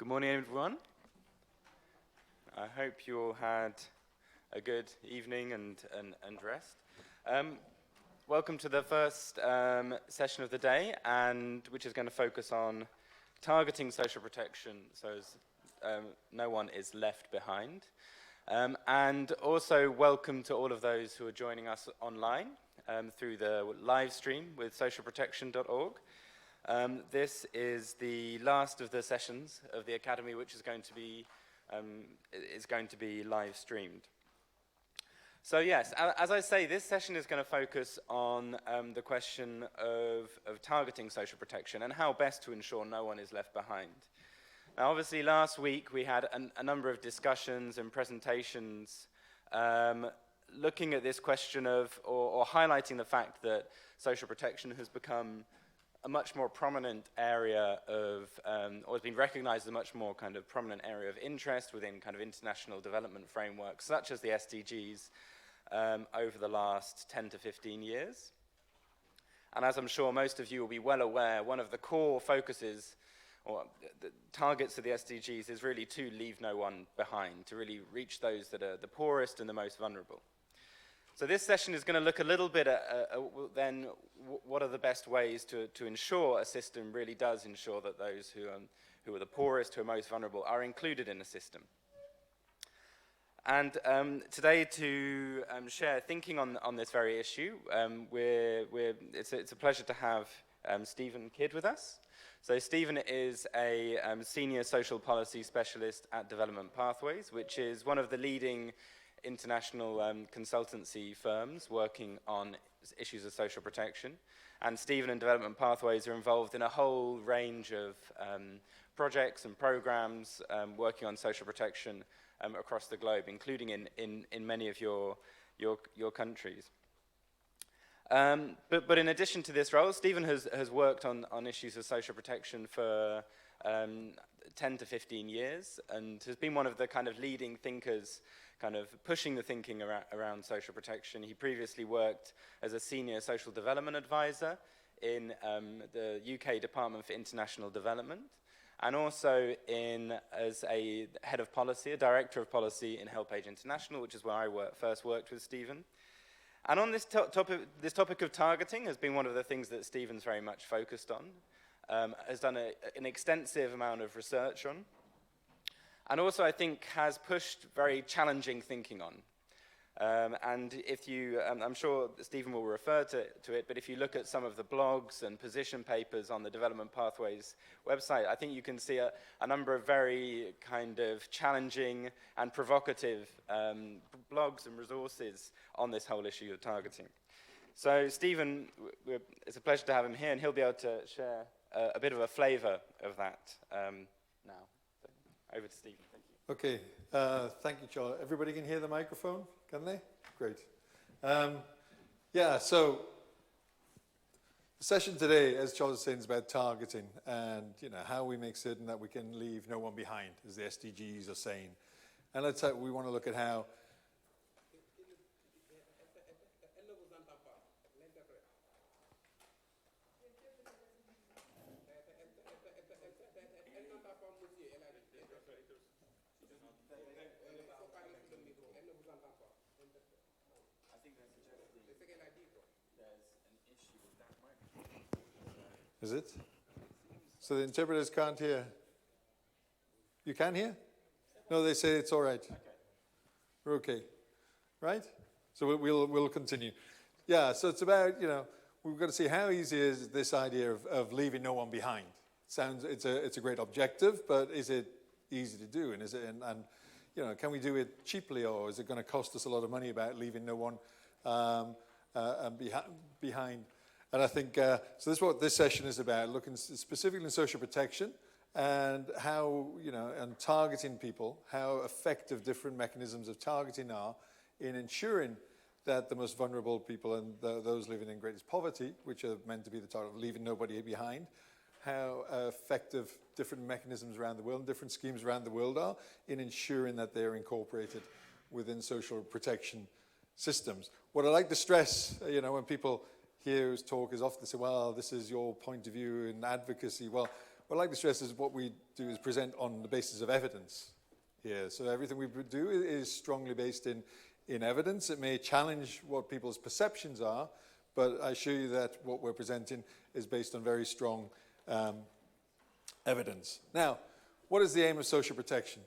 morning, everyone. I hope you all had a good evening and rest. Welcome to the first session of the day, and which is going to focus on targeting social protection so as no one is left behind. And also welcome to all of those who are joining us online through the live stream with socialprotection.org. This is the last of the sessions of the Academy, which is going to be live streamed. So yes, as I say, this session is going to focus on the question of targeting social protection and how best to ensure no one is left behind. Now, obviously, last week we had a number of discussions and presentations looking at this question of, or highlighting the fact that social protection has become a much more prominent area of, or has been recognized as a much more kind of prominent area of interest within kind of international development frameworks, such as the SDGs, over the last 10 to 15 years. And as I'm sure most of you will be well aware, one of the core focuses, or the targets of the SDGs is really to leave no one behind, to really reach those that are the poorest and the most vulnerable. So this session is going to look a little bit at then what are the best ways to ensure a system really does ensure that those who are the poorest, who are most vulnerable, are included in the system. And today to share thinking on this very issue, it's a pleasure to have Stephen Kidd with us. So Stephen is a senior social policy specialist at Development Pathways, which is one of the leading international consultancy firms working on issues of social protection. And Stephen and Development Pathways are involved in a whole range of projects and programs working on social protection across the globe, including in many of your countries. But in addition to this role, Stephen has worked on issues of social protection for 10 to 15 years and has been one of the kind of leading thinkers kind of pushing the thinking around social protection. He previously worked as a senior social development advisor in the UK Department for International Development, and also as a head of policy, a director of policy in HelpAge International, which is where I first worked with Stephen. And on this topic of targeting has been one of the things that Stephen's very much focused on, has done an extensive amount of research on, and also I think has pushed very challenging thinking on. And if you, I'm sure Stephen will refer to it, but if you look at some of the blogs and position papers on the Development Pathways website, I think you can see a number of very kind of challenging and provocative blogs and resources on this whole issue of targeting. So Stephen, it's a pleasure to have him here, and he'll be able to share a bit of a flavor of that now. So over to Stephen, thank you. Okay, thank you, Charles. Everybody can hear the microphone, can they? Great. So the session today, as Charles was saying, is about targeting and how we make certain that we can leave no one behind, as the SDGs are saying. And we want to look at how. Is it? So the interpreters can't hear. You can hear? No, they say it's all right. Okay. We're okay. Right? So we'll continue. Yeah, so it's about, we've got to see how easy is this idea of leaving no one behind. It's a great objective, but is it easy to do? And is it can we do it cheaply, or is it going to cost us a lot of money about leaving no one behind? And I think, so this is what this session is about, looking specifically in social protection and how, and targeting people, how effective different mechanisms of targeting are in ensuring that the most vulnerable people and those living in greatest poverty, which are meant to be the target of leaving nobody behind, how effective different mechanisms around the world and different schemes around the world are in ensuring that they're incorporated within social protection systems. What I like to stress, when people hear his talk is often say, well, this is your point of view in advocacy. Well, what I'd like to stress is what we do is present on the basis of evidence here. So everything we do is strongly based in evidence. It may challenge what people's perceptions are, but I assure you that what we're presenting is based on very strong evidence. Now, what is the aim of social protection?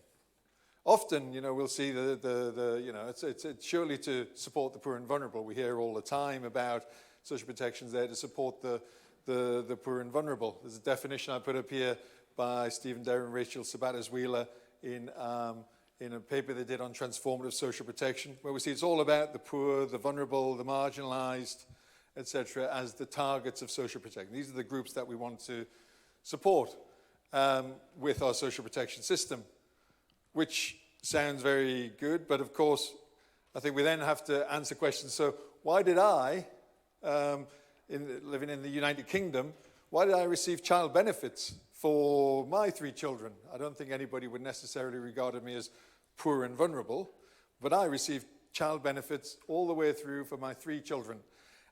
Often, we'll see it's surely to support the poor and vulnerable. We hear all the time about social protections there to support the poor and vulnerable. There's a definition I put up here by Stephen Derry and Rachel Sabatis-Wheeler in a paper they did on transformative social protection, where we see it's all about the poor, the vulnerable, the marginalized, etc., as the targets of social protection. These are the groups that we want to support with our social protection system, which sounds very good, but of course, I think we then have to answer questions. So why did I, living in the United Kingdom, why did I receive child benefits for my 3 children? I don't think anybody would necessarily regard me as poor and vulnerable, but I received child benefits all the way through for my 3 children.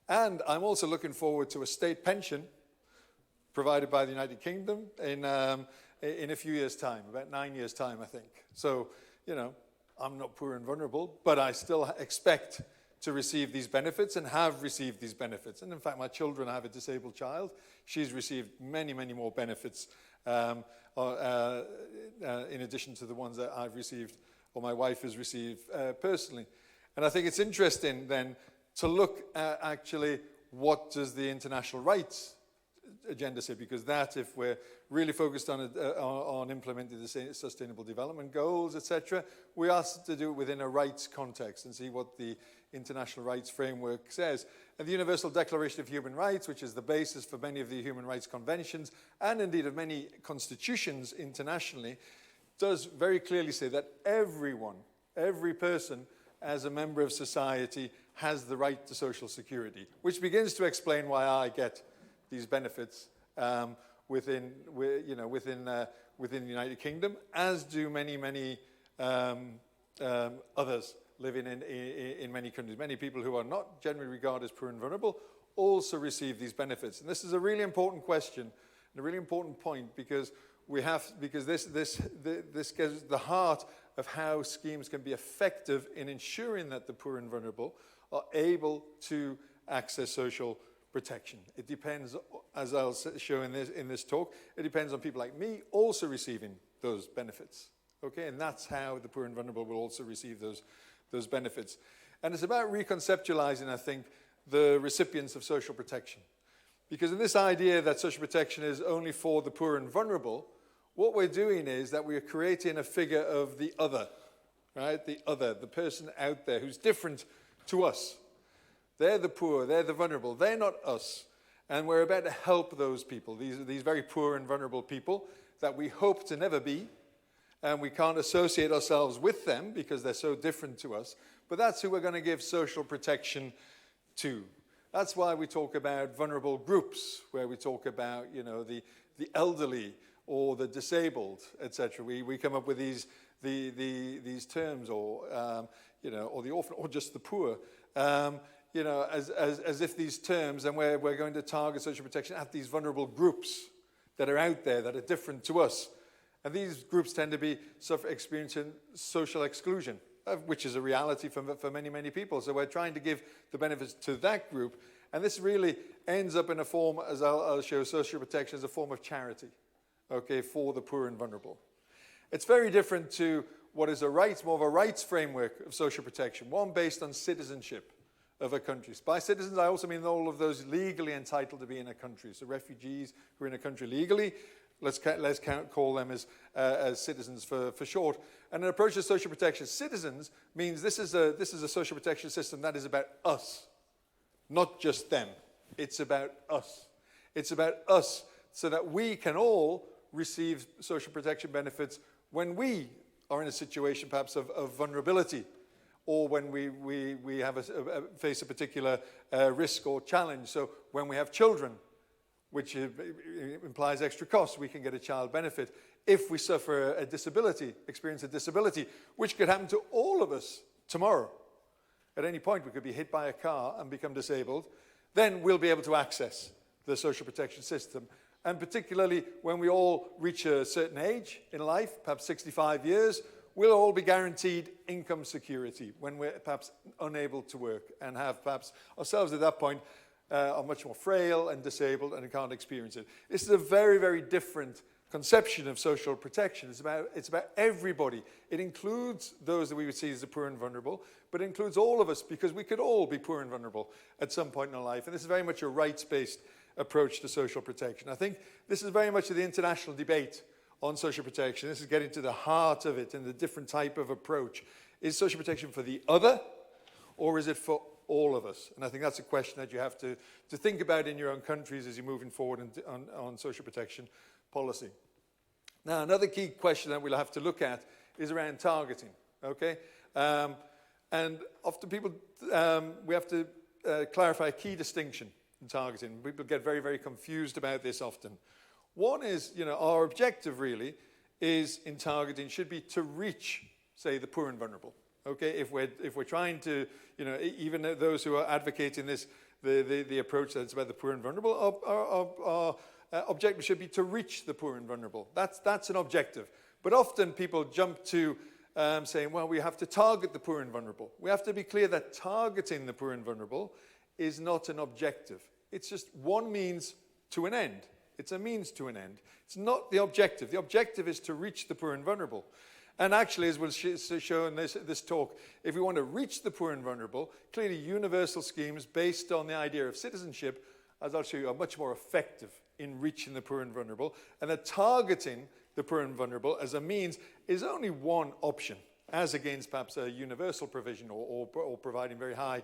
And I'm also looking forward to a state pension provided by the United Kingdom in a few years' time, about 9 years' time, I think. So, I'm not poor and vulnerable, but I still expect to receive these benefits and have received these benefits. And in fact, my children, I have a disabled child. She's received many, many more benefits in addition to the ones that I've received or my wife has received personally. And I think it's interesting then to look at actually what does the international rights agenda say, because that, if we're really focused on implementing the Sustainable Development Goals, etc., we ask to do it within a rights context and see what the international rights framework says. And the Universal Declaration of Human Rights, which is the basis for many of the human rights conventions and indeed of many constitutions internationally, does very clearly say that everyone, every person as a member of society has the right to social security, which begins to explain why I get these benefits within the United Kingdom, as do many, many others living in many countries. Many people who are not generally regarded as poor and vulnerable also receive these benefits. And this is a really important question and a really important point, because this gets the heart of how schemes can be effective in ensuring that the poor and vulnerable are able to access social protection. It depends, as I'll show in this talk, it depends on people like me also receiving those benefits. Okay, and that's how the poor and vulnerable will also receive those benefits. And it's about reconceptualizing, I think, the recipients of social protection. Because in this idea that social protection is only for the poor and vulnerable, what we're doing is that we are creating a figure of the other, right? The other, the person out there who's different to us. They're the poor, they're the vulnerable, they're not us. And we're about to help those people, these very poor and vulnerable people that we hope to never be, and we can't associate ourselves with them because they're so different to us. But that's who we're going to give social protection to. That's why we talk about vulnerable groups, where we talk about, the elderly or the disabled, etc. We come up with these terms, or or the orphan, or just the poor. As if these terms, and we're going to target social protection at these vulnerable groups that are out there that are different to us. And these groups tend to be experiencing social exclusion, which is a reality for many, many people. So we're trying to give the benefits to that group. And this really ends up in a form, as I'll show, social protection as a form of charity, okay, for the poor and vulnerable. It's very different to what is more of a rights framework of social protection, one based on citizenship of a country. By citizens, I also mean all of those legally entitled to be in a country. So refugees who are in a country legally, let's call them as citizens for short. And an approach to social protection citizens means this is a social protection system that is about us, not just them. It's about us. It's about us, so that we can all receive social protection benefits when we are in a situation perhaps of vulnerability, or when we have face a particular risk or challenge. So when we have children, which implies extra costs, we can get a child benefit. If we suffer a disability, experience a disability, which could happen to all of us tomorrow. At any point, we could be hit by a car and become disabled. Then we'll be able to access the social protection system And particularly when we all reach a certain age in life, perhaps 65 years, we'll all be guaranteed income security when we're perhaps unable to work and have perhaps ourselves at that point are much more frail and disabled and can't experience it. This is a very, very different conception of social protection. It's about everybody. It includes those that we would see as the poor and vulnerable, but it includes all of us because we could all be poor and vulnerable at some point in our life. And this is very much a rights-based approach to social protection. I think this is very much the international debate on social protection. This is getting to the heart of it and the different type of approach. Is social protection for the other, or is it for all of us? And I think that's a question that you have to think about in your own countries as you're moving forward on social protection policy. Now, another key question that we'll have to look at is around targeting, okay? And often people, we have to clarify a key distinction in targeting. People get very, very confused about this often. One is, our objective really is in targeting should be to reach, say, the poor and vulnerable. Okay, if we're trying to, even those who are advocating this, the approach that's about the poor and vulnerable, our objective should be to reach the poor and vulnerable. That's an objective. But often people jump to saying, well, we have to target the poor and vulnerable. We have to be clear that targeting the poor and vulnerable is not an objective. It's just one means to an end. It's a means to an end. It's not the objective. The objective is to reach the poor and vulnerable. And actually, as we'll show in this talk, if we want to reach the poor and vulnerable, clearly universal schemes based on the idea of citizenship, as I'll show you, are much more effective in reaching the poor and vulnerable. And that targeting the poor and vulnerable as a means is only one option, as against perhaps a universal provision or providing very high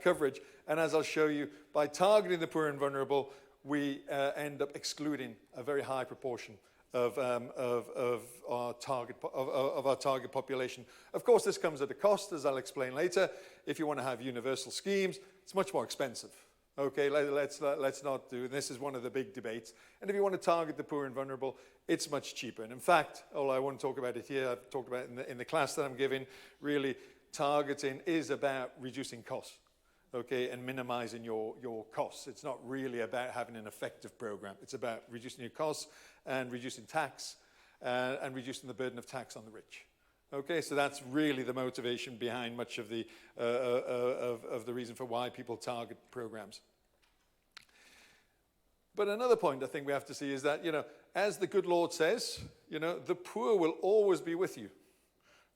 coverage. And as I'll show you, by targeting the poor and vulnerable, we end up excluding a very high proportion of our target population. Of course, this comes at a cost, as I'll explain later. If you want to have universal schemes, it's much more expensive. Okay, let's not do. This is one of the big debates. And if you want to target the poor and vulnerable, it's much cheaper. And in fact, although I won't talk about it here, I've talked about it in the class that I'm giving. Really, targeting is about reducing costs. Okay, and minimizing your costs. It's not really about having an effective program. It's about reducing your costs and reducing tax and reducing the burden of tax on the rich. Okay, so that's really the motivation behind much of the reason for why people target programs. But another point I think we have to see is that, as the good Lord says, the poor will always be with you,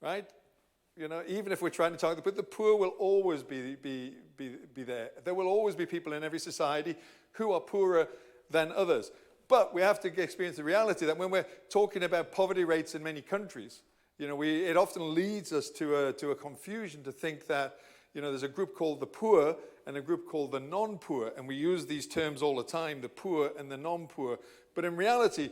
right? Even if we're trying to target the poor will always be there. There will always be people in every society who are poorer than others. But we have to experience the reality that when we're talking about poverty rates in many countries, it often leads us to a confusion to think that, there's a group called the poor and a group called the non-poor. And we use these terms all the time, the poor and the non-poor. But in reality,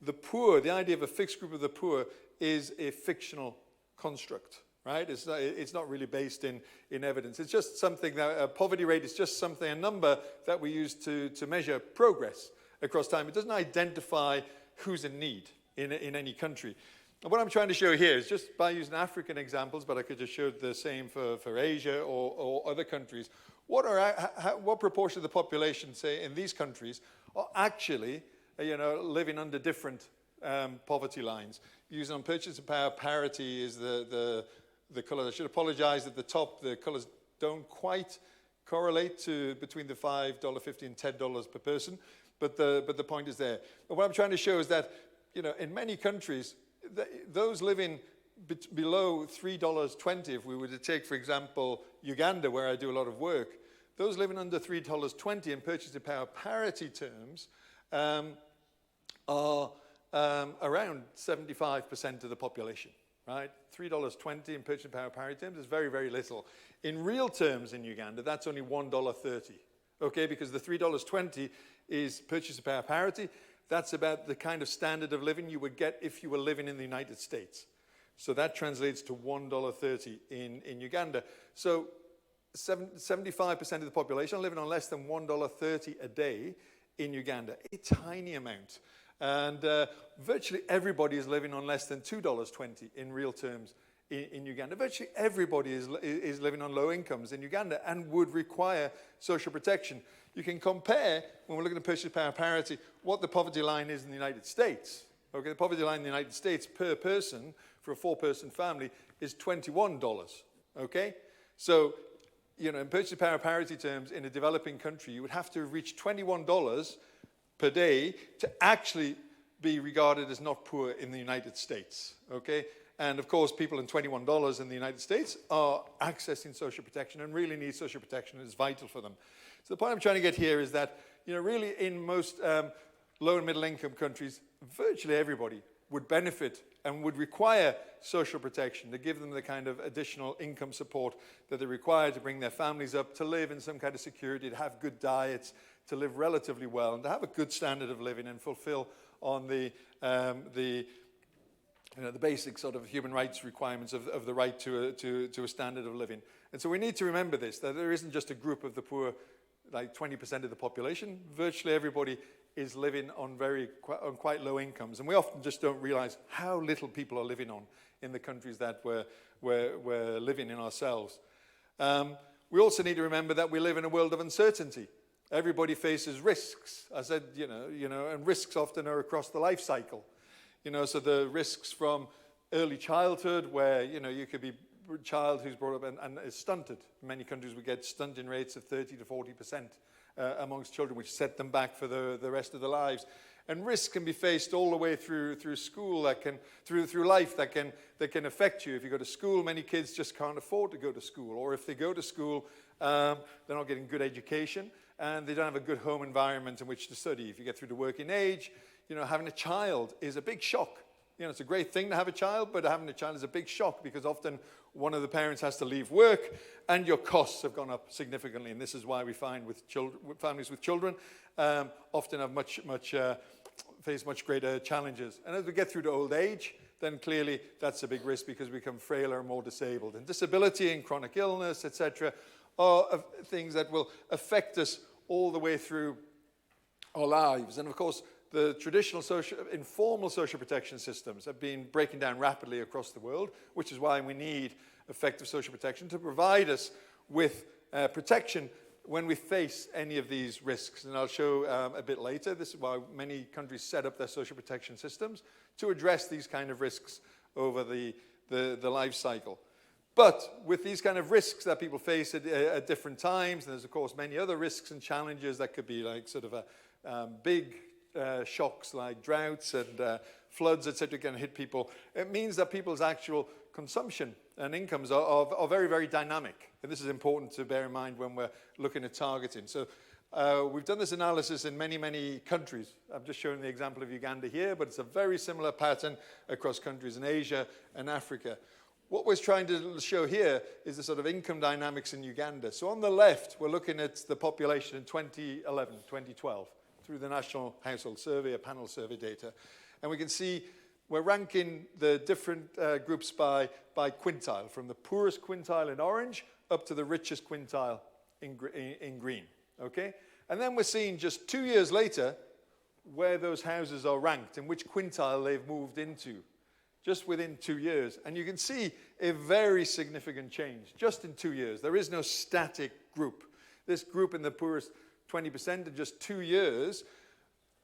the poor, the idea of a fixed group of the poor, is a fictional construct. Right? It's not really based in evidence. It's just something that a poverty rate is just something, a number that we use to measure progress across time. It doesn't identify who's in need in any country. And what I'm trying to show here is just by using African examples, but I could just show the same for Asia or other countries. What proportion of the population, say, in these countries are actually, living under different poverty lines? Using on purchasing power parity is the color. I should apologize at the top. The colors don't quite correlate between the $5.50 and $10 per person, but the point is there. And what I'm trying to show is that, in many countries, those living below $3.20, if we were to take, for example, Uganda, where I do a lot of work, those living under $3.20 in purchasing power parity terms are around 75% of the population. Right? $3.20 in purchasing power parity terms is very, very little. In real terms in Uganda, that's only $1.30. Okay, because the $3.20 is purchasing power parity. That's about the kind of standard of living you would get if you were living in the United States. So that translates to $1.30 in Uganda. So 75% of the population are living on less than $1.30 a day in Uganda. A tiny amount. And virtually everybody is living on less than $2.20 in real terms in Uganda. Virtually everybody is living on low incomes in Uganda and would require social protection. You can compare, when we're looking at purchasing power parity, what the poverty line is in the United States. Okay, the poverty line in the United States per person for a 4-person family is $21. Okay, so in purchasing power parity terms, in a developing country, you would have to reach $21 per day to actually be regarded as not poor in the United States. Okay. And of course, people in $21 in the United States are accessing social protection and really need social protection. It's vital for them. So the point I'm trying to get here is that, really in most low and middle income countries, virtually everybody would benefit and would require social protection to give them the kind of additional income support that they require to bring their families up, to live in some kind of security, to have good diets, to live relatively well, and to have a good standard of living and fulfill on the basic sort of human rights requirements of the right to a standard of living. And so we need to remember this, that there isn't just a group of the poor, like 20% of the population. Virtually everybody is living on quite low incomes. And we often just don't realize how little people are living on in the countries that we're living in ourselves. We also need to remember that we live in a world of uncertainty. Everybody faces risks. I said, and risks often are across the life cycle. So the risks from early childhood, where, you could be a child who's brought up and is stunted. In many countries, we get stunting rates of 30 to 40% amongst children, which set them back for the rest of their lives. And risk can be faced all the way through school, through life, that can affect you. If you go to school, many kids just can't afford to go to school. Or if they go to school, they're not getting good education, and they don't have a good home environment in which to study. If you get through to working age, having a child is a big shock. It's a great thing to have a child, but having a child is a big shock because often one of the parents has to leave work and your costs have gone up significantly. And this is why we find with families with children often have face much greater challenges. And as we get through to old age, then clearly that's a big risk because we become frailer and more disabled. And disability and chronic illness, etc., are things that will affect us all the way through our lives. And of course, the traditional informal social protection systems have been breaking down rapidly across the world, which is why we need effective social protection to provide us with protection when we face any of these risks. And I'll show a bit later, this is why many countries set up their social protection systems to address these kind of risks over the life cycle. But with these kind of risks that people face at different times, and there's of course many other risks and challenges that could be like sort of a big shocks like droughts and floods, etc., can hit people. It means that people's actual consumption and incomes are very, very dynamic. And this is important to bear in mind when we're looking at targeting. So we've done this analysis in many, many countries. I'm just showing the example of Uganda here, but it's a very similar pattern across countries in Asia and Africa. What we're trying to show here is the sort of income dynamics in Uganda. So on the left, we're looking at the population in 2011, 2012, through the National Household Survey, a panel survey data. And we can see we're ranking the different groups by quintile, from the poorest quintile in orange up to the richest quintile in green, okay? And then we're seeing just 2 years later where those houses are ranked and which quintile they've moved into, just within 2 years. And you can see a very significant change just in 2 years. There is no static group. This group in the poorest 20% in just 2 years,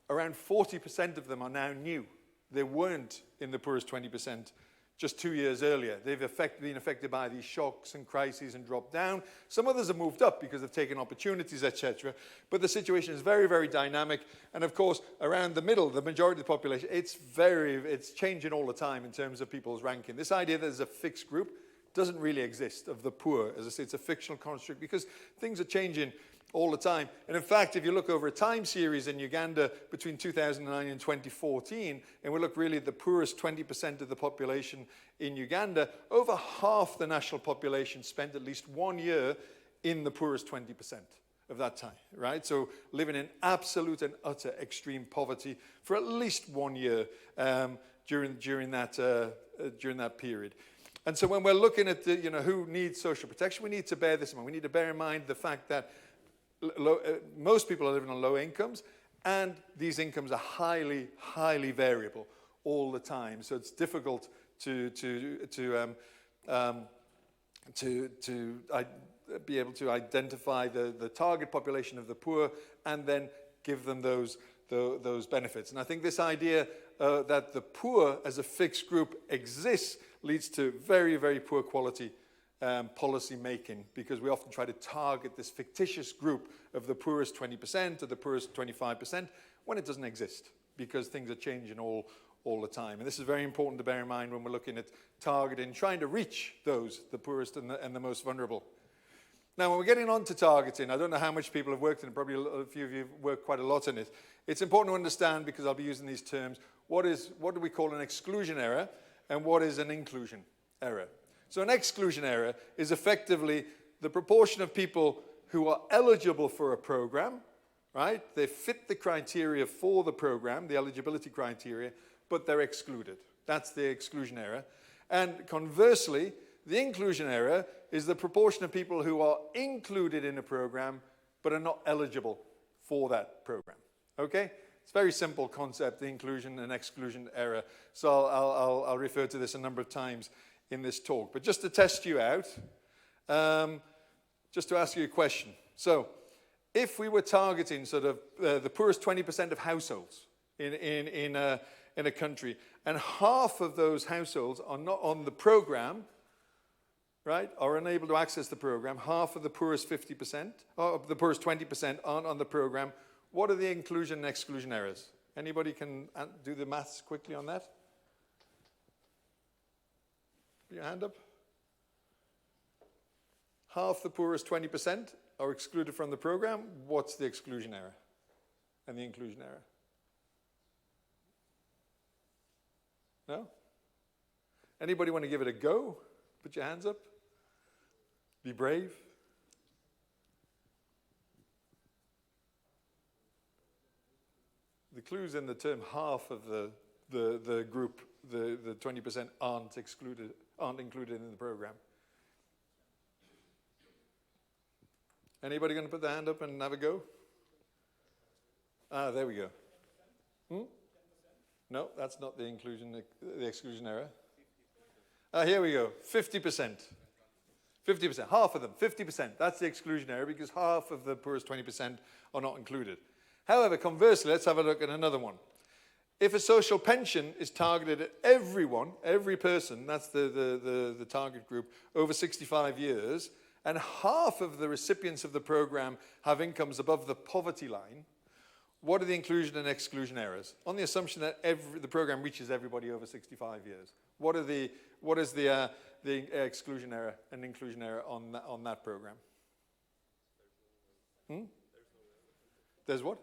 around 40% of them are now new. They weren't in the poorest 20% just 2 years earlier. They've been affected by these shocks and crises and dropped down. Some others have moved up because they've taken opportunities, etc. But the situation is very, very dynamic. And of course, around the middle, the majority of the population, it's changing all the time in terms of people's ranking. This idea that there's a fixed group doesn't really exist of the poor. As I say, it's a fictional construct because things are changing all the time. And in fact, if you look over a time series in Uganda between 2009 and 2014, and we look really at the poorest 20% of the population in Uganda, over half the national population spent at least 1 year in the poorest 20% of that time, right? So living in absolute and utter extreme poverty for at least 1 year during that period. And so when we're looking at who needs social protection, we need to bear this in mind. We need to bear in mind the fact that most people are living on low incomes, and these incomes are highly, highly variable all the time. So it's difficult to be able to identify the target population of the poor and then give them those benefits. And I think this idea that the poor as a fixed group exists leads to very, very poor quality policy making, because we often try to target this fictitious group of the poorest 20% or the poorest 25% when it doesn't exist, because things are changing all the time. And this is very important to bear in mind when we're looking at targeting, trying to reach those, the poorest and the most vulnerable. Now, when we're getting on to targeting, I don't know how much people have worked in it, probably a few of you have worked quite a lot in it. It's important to understand, because I'll be using these terms, what do we call an exclusion error and what is an inclusion error. So an exclusion error is effectively the proportion of people who are eligible for a program, right? They fit the criteria for the program, the eligibility criteria, but they're excluded. That's the exclusion error. And conversely, the inclusion error is the proportion of people who are included in a program but are not eligible for that program. Okay? It's a very simple concept, the inclusion and exclusion error. So I'll refer to this a number of times in this talk. But just to test you out, just to ask you a question. So if we were targeting sort of the poorest 20% of households in a country, and half of those households are not on the program, right, are unable to access the program, half of the poorest 50%, or the poorest 20% aren't on the program, what are the inclusion and exclusion errors? Anybody can do the maths quickly on that? Put your hand up. Half the poorest 20% are excluded from the program. What's the exclusion error and the inclusion error? No? Anybody want to give it a go? Put your hands up. Be brave. The clue's in the term half of the group, the 20% aren't included in the program. Anybody going to put their hand up and have a go? Ah, there we go. No, that's not the the exclusion error. Here we go. 50%. 50%. Half of them. 50%. That's the exclusion error, because half of the poorest 20% are not included. However, conversely, let's have a look at another one. If a social pension is targeted at everyone, every person, that's the target group, over 65 years, and half of the recipients of the program have incomes above the poverty line, what are the inclusion and exclusion errors? On the assumption that the program reaches everybody over 65 years. What is the exclusion error and inclusion error on that program? There's what?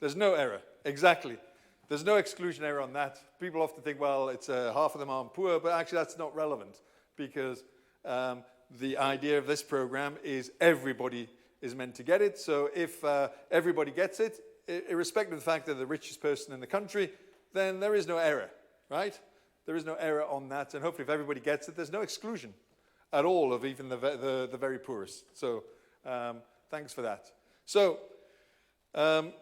There's no error. Exactly. There's no exclusion error on that. People often think, well, it's half of them aren't poor, but actually that's not relevant, because the idea of this program is everybody is meant to get it. So if everybody gets it, irrespective of the fact that they're the richest person in the country, then there is no error, right? There is no error on that. And hopefully if everybody gets it, there's no exclusion at all of even the very poorest. So thanks for that. So, and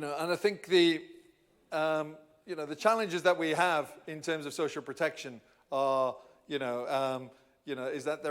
I think the challenges that we have in terms of social protection are, is that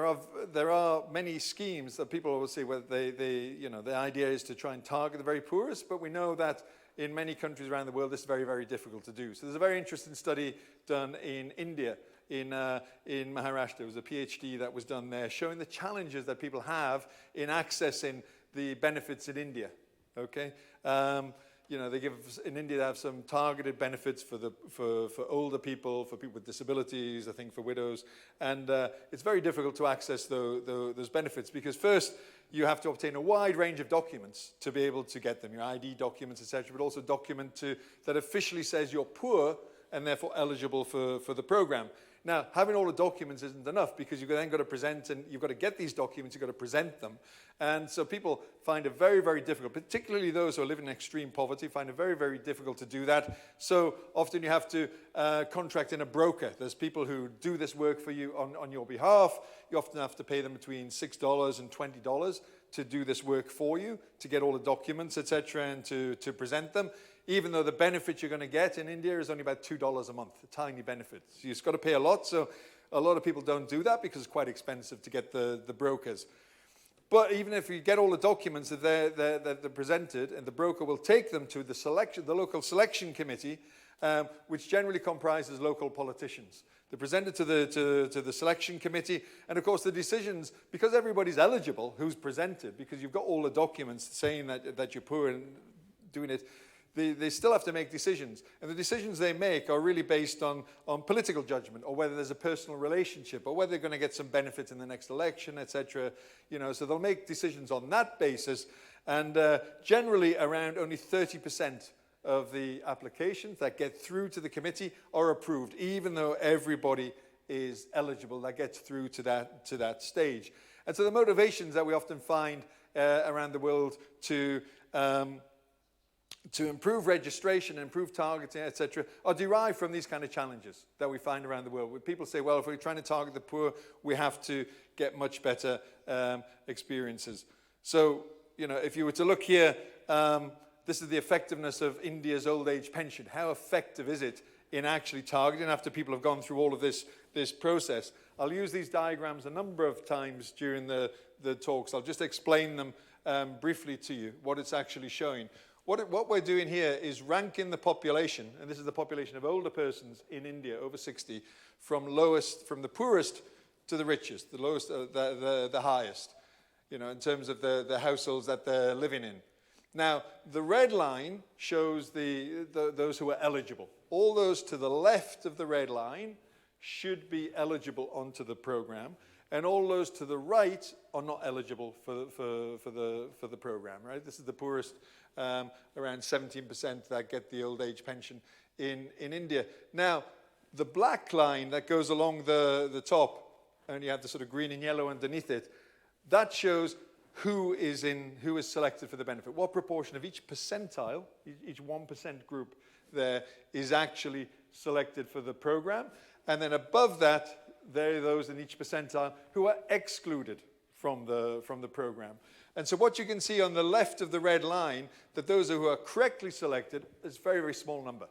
there are many schemes that people will see where the idea is to try and target the very poorest, but we know that in many countries around the world this is very, very difficult to do. So there's a very interesting study done in India, in Maharashtra. It was a PhD that was done there, showing the challenges that people have in accessing the benefits in India. Okay, in India they have some targeted benefits for older people, for people with disabilities, I think for widows, and it's very difficult to access those benefits, because first you have to obtain a wide range of documents to be able to get them, your ID documents, etc., but also a document that officially says you're poor and therefore eligible for the program. Now, having all the documents isn't enough, because you've then got to present, and you've got to get these documents, you've got to present them. And so people find it very, very difficult, particularly those who are living in extreme poverty, find it very, very difficult to do that. So often you have to contract in a broker. There's people who do this work for you on your behalf. You often have to pay them between $6 and $20 to do this work for you, to get all the documents, etc., and to present them. even though the benefit you're going to get in India is only about $2 a month, a tiny benefit. So you've got to pay a lot, so a lot of people don't do that because it's quite expensive to get the brokers. But even if you get all the documents that they're presented, and the broker will take them to the local selection committee, which generally comprises local politicians. They're presented to the selection committee, and of course the decisions, because everybody's eligible, who's presented, because you've got all the documents saying that you're poor and doing it, they still have to make decisions. And the decisions they make are really based on political judgment, or whether there's a personal relationship, or whether they're going to get some benefit in the next election, etc. So they'll make decisions on that basis, and generally around only 30% of the applications that get through to the committee are approved, even though everybody is eligible that gets through to that stage. And so the motivations that we often find around the world to improve registration, improve targeting, etc., are derived from these kind of challenges that we find around the world. Where people say, well, if we're trying to target the poor, we have to get much better experiences. So, if you were to look here, this is the effectiveness of India's old age pension. How effective is it in actually targeting after people have gone through all of this process? I'll use these diagrams a number of times during the talks. I'll just explain them briefly to you, what it's actually showing. What we're doing here is ranking the population, and this is the population of older persons in India, over 60, from the poorest to the richest, the lowest, the highest, in terms of the households that they're living in. Now, the red line shows those who are eligible. All those to the left of the red line should be eligible onto the program, and all those to the right are not eligible for the program. Right? This is the poorest, around 17% that get the old age pension in India. Now, the black line that goes along the top, and you have the sort of green and yellow underneath it, that shows who is selected for the benefit. What proportion of each percentile, each 1% group there, is actually selected for the program. And then above that, there are those in each percentile who are excluded from the program. And so what you can see on the left of the red line, that those who are correctly selected is a very, very small number,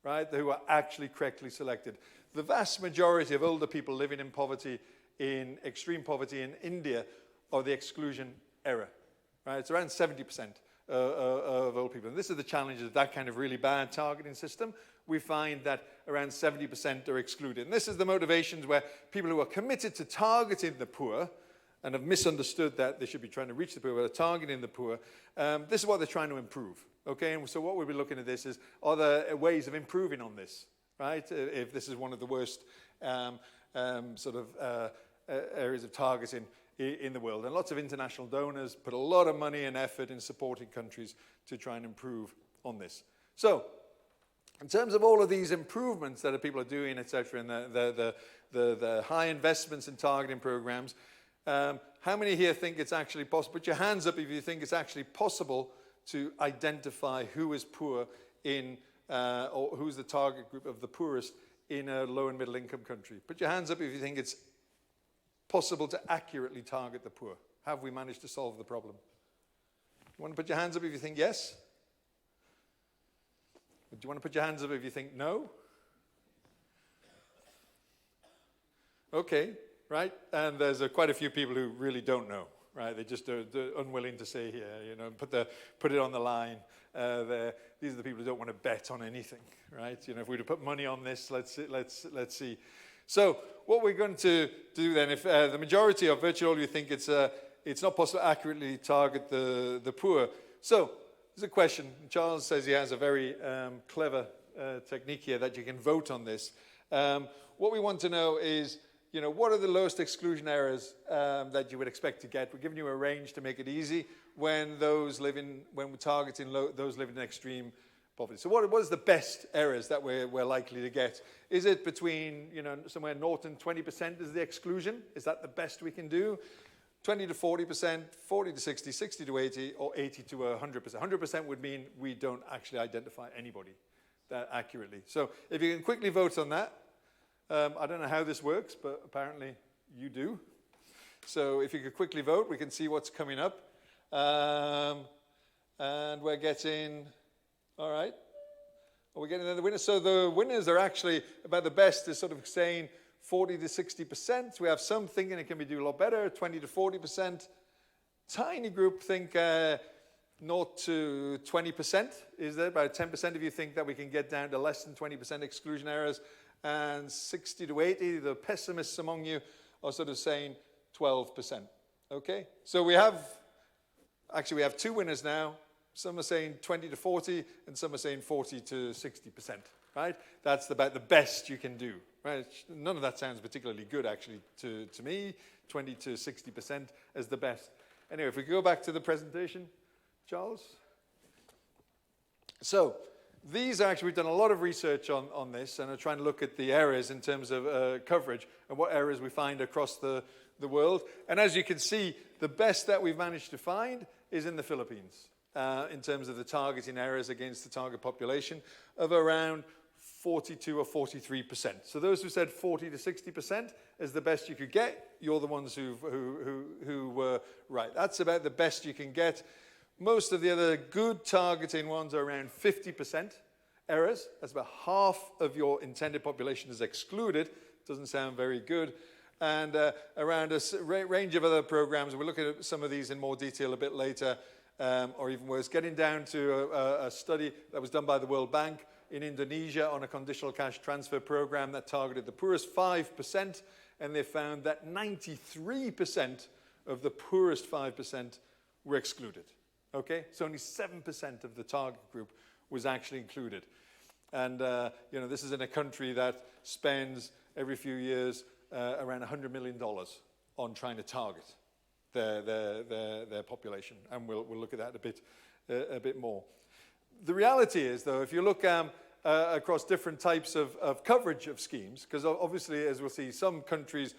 right? Who are actually correctly selected. The vast majority of older people living in poverty, in extreme poverty in India, or the exclusion era, right? It's around 70% of old people. And this is the challenge of that kind of really bad targeting system. We find that around 70% are excluded. And this is the motivations where people who are committed to targeting the poor and have misunderstood that they should be trying to reach the poor, but are targeting the poor, this is what they're trying to improve, okay? And so what we'll be looking at this is, are there ways of improving on this, right? If this is one of the worst areas of targeting in the world. And lots of international donors put a lot of money and effort in supporting countries to try and improve on this. So, in terms of all of these improvements that people are doing, etc., and the high investments in targeting programs, how many here think it's actually possible? Put your hands up if you think it's actually possible to identify who is poor or who's the target group of the poorest in a low and middle income country. Put your hands up if you think it's possible to accurately target the poor. Have we managed to solve the problem? You want to put your hands up if you think yes? Do you want to put your hands up if you think no? Okay, right? And there's quite a few people who really don't know, right? They just are unwilling to say here, put it on the line. These are the people who don't want to bet on anything, right? If we were to put money on this, let's see. So what we're going to do then, if the majority or virtually all of you think it's not possible to accurately target the poor. So there's a question. Charles says he has a very clever technique here that you can vote on this. What we want to know is, what are the lowest exclusion errors that you would expect to get? We're giving you a range to make it easy when we're targeting those living in extreme poverty. So what is the best errors that we're likely to get? Is it between, somewhere 0 and 20% is the exclusion? Is that the best we can do? 20 to 40%, 40 to 60, 60 to 80, or 80 to 100%. 100% would mean we don't actually identify anybody that accurately. So if you can quickly vote on that. I don't know how this works, but apparently you do. So if you could quickly vote, we can see what's coming up. And we're getting, All right. Are we getting there, the winners? So the winners are actually about the best is sort of saying 40 to 60%. We have some thinking it can be do a lot better, 20 to 40%. Tiny group think 0 to 20%. Is there about 10% of you think that we can get down to less than 20% exclusion errors? And 60 to 80, the pessimists among you are sort of saying 12%. Okay? So we have two winners now. Some are saying 20 to 40, and some are saying 40 to 60%, right? That's about the best you can do, right? None of that sounds particularly good, actually, to me. 20 to 60% as the best. Anyway, if we go back to the presentation, Charles. So these are actually, we've done a lot of research on this, and are trying to look at the areas in terms of coverage and what areas we find across the world. And as you can see, the best that we've managed to find is in the Philippines. In terms of the targeting errors against the target population of around 42 or 43%. So those who said 40 to 60% is the best you could get, you're the ones who were right. That's about the best you can get. Most of the other good targeting ones are around 50% errors. That's about half of your intended population is excluded. Doesn't sound very good. And around a range of other programs, we'll look at some of these in more detail a bit later. Or even worse, getting down to a study that was done by the World Bank in Indonesia on a conditional cash transfer program that targeted the poorest 5%, and they found that 93% of the poorest 5% were excluded. Okay, so only 7% of the target group was actually included. And this is in a country that spends every few years around $100 million on trying to target their population, and we'll look at that a bit more. The reality is, though, if you look across different types of coverage of schemes, because obviously, as we'll see, some countries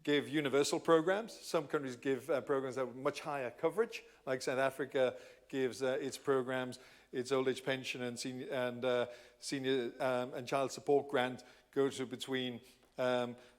give universal programs, some countries give programs that have much higher coverage, like South Africa gives its programs, its old age pension and senior and child support grant go to between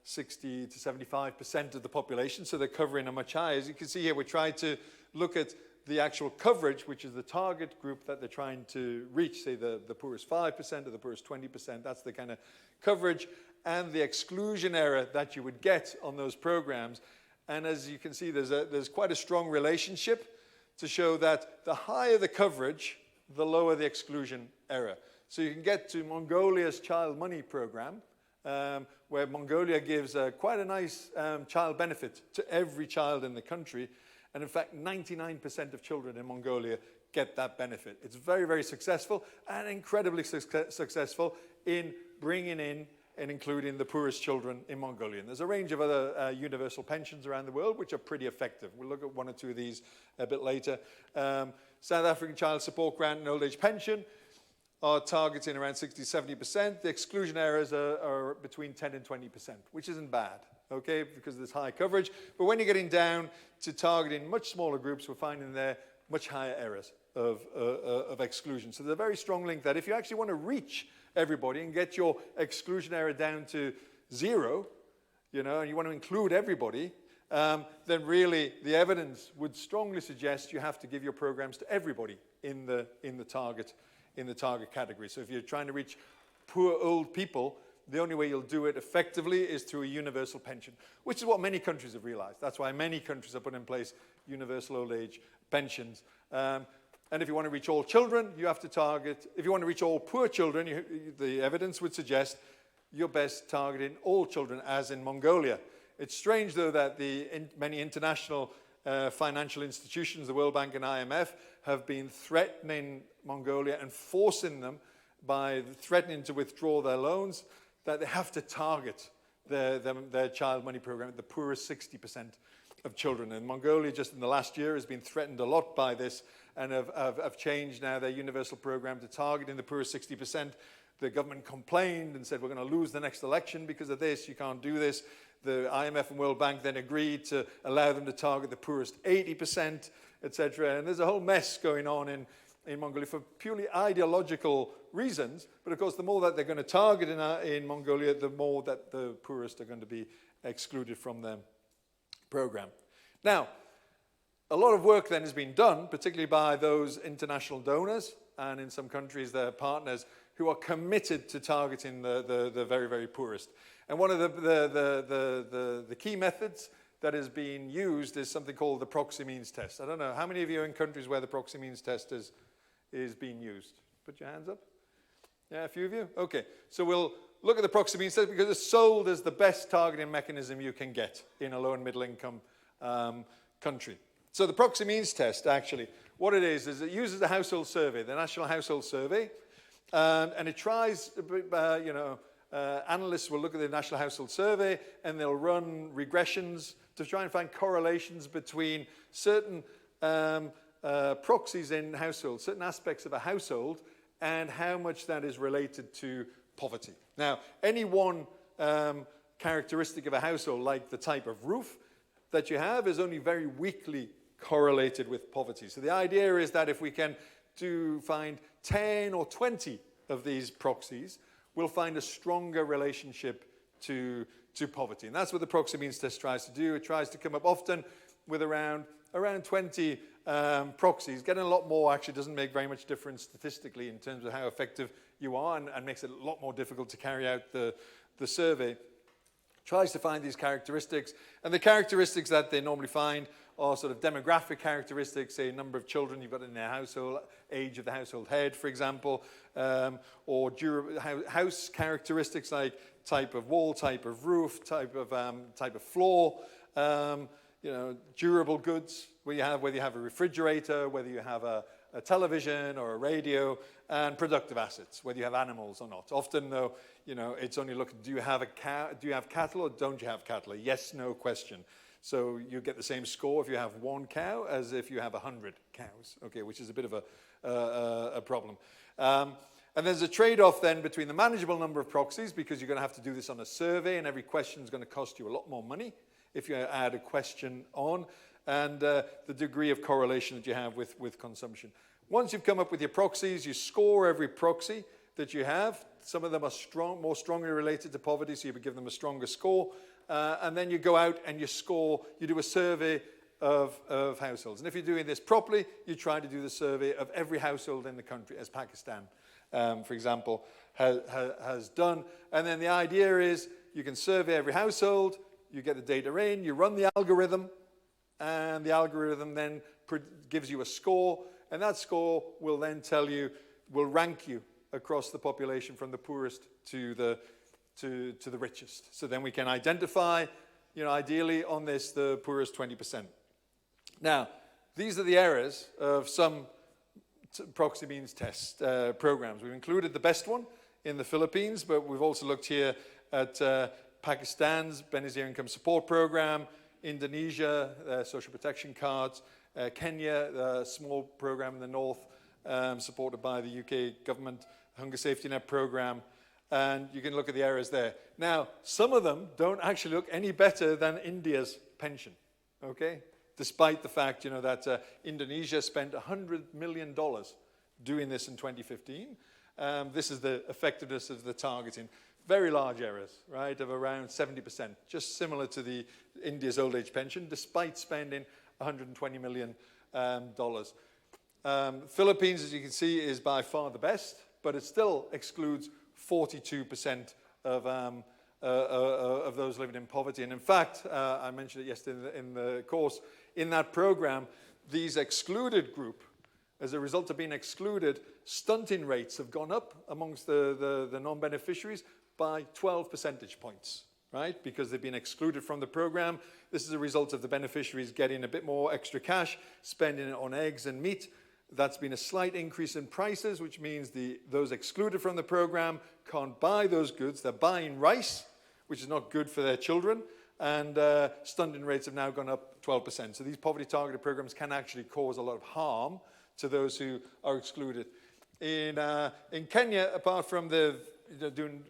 60 to 75% of the population, so they're covering a much higher. As you can see here, we tried to look at the actual coverage, which is the target group that they're trying to reach, say the poorest 5% or the poorest 20%. That's the kind of coverage and the exclusion error that you would get on those programs. And as you can see, there's quite a strong relationship to show that the higher the coverage, the lower the exclusion error. So you can get to Mongolia's child money program, where Mongolia gives quite a nice child benefit to every child in the country. And in fact, 99% of children in Mongolia get that benefit. It's very, very successful and incredibly successful in bringing in and including the poorest children in Mongolia. And there's a range of other universal pensions around the world which are pretty effective. We'll look at one or two of these a bit later. South African child support grant and old age pension are targeting around 60 to 70%. The exclusion errors are between 10 and 20%, which isn't bad, okay, because there's high coverage. But when you're getting down to targeting much smaller groups, we're finding there much higher errors of exclusion. So there's a very strong link that if you actually want to reach everybody and get your exclusion error down to 0, and you want to include everybody, then really the evidence would strongly suggest you have to give your programs to everybody in the target category. So if you're trying to reach poor old people, the only way you'll do it effectively is through a universal pension, which is what many countries have realized. That's why many countries have put in place universal old age pensions. And if you want to reach all children, you have to target, if you want to reach all poor children, the evidence would suggest you're best targeting all children, as in Mongolia. It's strange, though, that many international financial institutions, the World Bank and IMF, have been threatening Mongolia and forcing them by threatening to withdraw their loans, that they have to target their child money program at the poorest 60% of children. And Mongolia, just in the last year, has been threatened a lot by this and have changed now their universal program to targeting the poorest 60%. The government complained and said, we're going to lose the next election because of this, you can't do this. The IMF and World Bank then agreed to allow them to target the poorest 80%, etc. And there's a whole mess going on in Mongolia for purely ideological reasons. But of course, the more that they're going to target in Mongolia, the more that the poorest are going to be excluded from their program. Now, a lot of work then has been done, particularly by those international donors, and in some countries their partners, who are committed to targeting the very, very poorest. And one of the key methods that is being used is something called the proxy means test. I don't know, how many of you are in countries where the proxy means test is being used? Put your hands up. Yeah, a few of you? Okay, so we'll look at the proxy means test because it's sold as the best targeting mechanism you can get in a low and middle income country. So the proxy means test, actually, what it is it uses a household survey, the National Household Survey, and it tries, analysts will look at the National Household Survey and they'll run regressions to try and find correlations between certain proxies in households, certain aspects of a household, and how much that is related to poverty. Now, any one characteristic of a household, like the type of roof that you have, is only very weakly correlated with poverty. So the idea is that if we can find 10 or 20 of these proxies, we'll find a stronger relationship to poverty. And that's what the proxy means test tries to do. It tries to come up often with around 20 proxies. Getting a lot more actually doesn't make very much difference statistically in terms of how effective you are, and makes it a lot more difficult to carry out the survey. Tries to find these characteristics, and the characteristics that they normally find are sort of demographic characteristics, say number of children you've got in their household, age of the household head, for example, or house characteristics like type of wall, type of roof, type of floor, durable goods, whether you have a refrigerator, whether you have a television or a radio, and productive assets, whether you have animals or not. Often, though, it's only looking, do you have cattle or don't you have cattle? A yes/no question. So you get the same score if you have one cow as if you have 100 cows, okay, which is a bit of a problem. And there's a trade-off then between the manageable number of proxies, because you're going to have to do this on a survey, and every question is going to cost you a lot more money if you add a question on, and the degree of correlation that you have with consumption. Once you've come up with your proxies, you score every proxy that you have. Some of them are more strongly related to poverty, so you would give them a stronger score. And then you go out and you do a survey of households. And if you're doing this properly, you try to do the survey of every household in the country, as Pakistan, for example, has done. And then the idea is you can survey every household, you get the data in, you run the algorithm, and the algorithm then gives you a score, and that score will then will rank you across the population from the poorest to the richest. So then we can identify, ideally on this, the poorest 20%. Now, these are the errors of some proxy means test programs. We've included the best one in the Philippines, but we've also looked here at Pakistan's Benazir Income Support Program, Indonesia, social protection cards, Kenya, a small program in the north, supported by the UK government, Hunger Safety Net program, and you can look at the errors there. Now, some of them don't actually look any better than India's pension, okay? Despite the fact, that Indonesia spent $100 million doing this in 2015. This is the effectiveness of the targeting. Very large errors, right, of around 70%, just similar to the India's old age pension, despite spending $120 million. Philippines, as you can see, is by far the best, but it still excludes 42% of those living in poverty. And in fact, I mentioned it yesterday in the course, in that program, these excluded group, as a result of being excluded, stunting rates have gone up amongst the non-beneficiaries by 12 percentage points, right? Because they've been excluded from the program. This is a result of the beneficiaries getting a bit more extra cash, spending it on eggs and meat. That's been a slight increase in prices, which means those excluded from the program can't buy those goods. They're buying rice, which is not good for their children, and stunting rates have now gone up 12%. So these poverty-targeted programs can actually cause a lot of harm to those who are excluded. In Kenya, apart from doing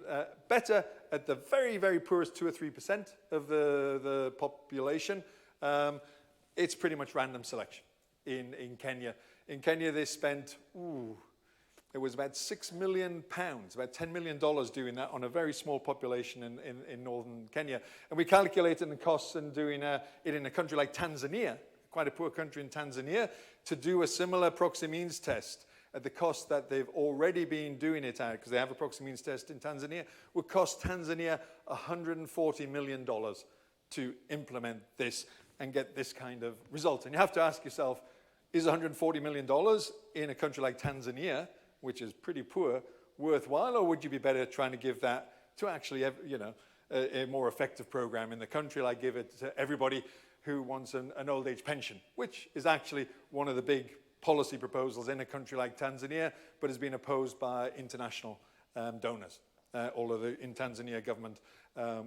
better at the very, very poorest 2 or 3% of the population, it's pretty much random selection in Kenya. In Kenya, they spent, it was about £6 million, about $10 million doing that on a very small population in northern Kenya. And we calculated the costs in doing it in a country like Tanzania, quite a poor country in Tanzania, to do a similar proxy means test. at the cost that they've already been doing it at, because they have a proxy means test in Tanzania, would cost Tanzania $140 million to implement this and get this kind of result. And you have to ask yourself, is $140 million in a country like Tanzania, which is pretty poor, worthwhile, or would you be better trying to give that to actually, you know, a more effective program in the country, like give it to everybody who wants an old age pension, which is actually one of the big policy proposals in a country like Tanzania, but has been opposed by international donors, although in Tanzania government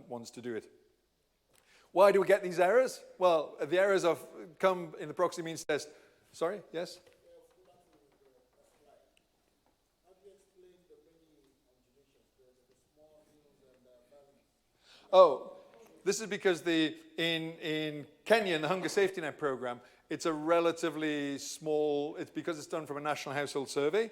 wants to do it. Why do we get these errors? Well, the errors come in the proxy means test. Sorry, yes? Oh, this is because in Kenya, in the Hunger Safety Net program, it's a relatively small, it's because it's done from a national household survey.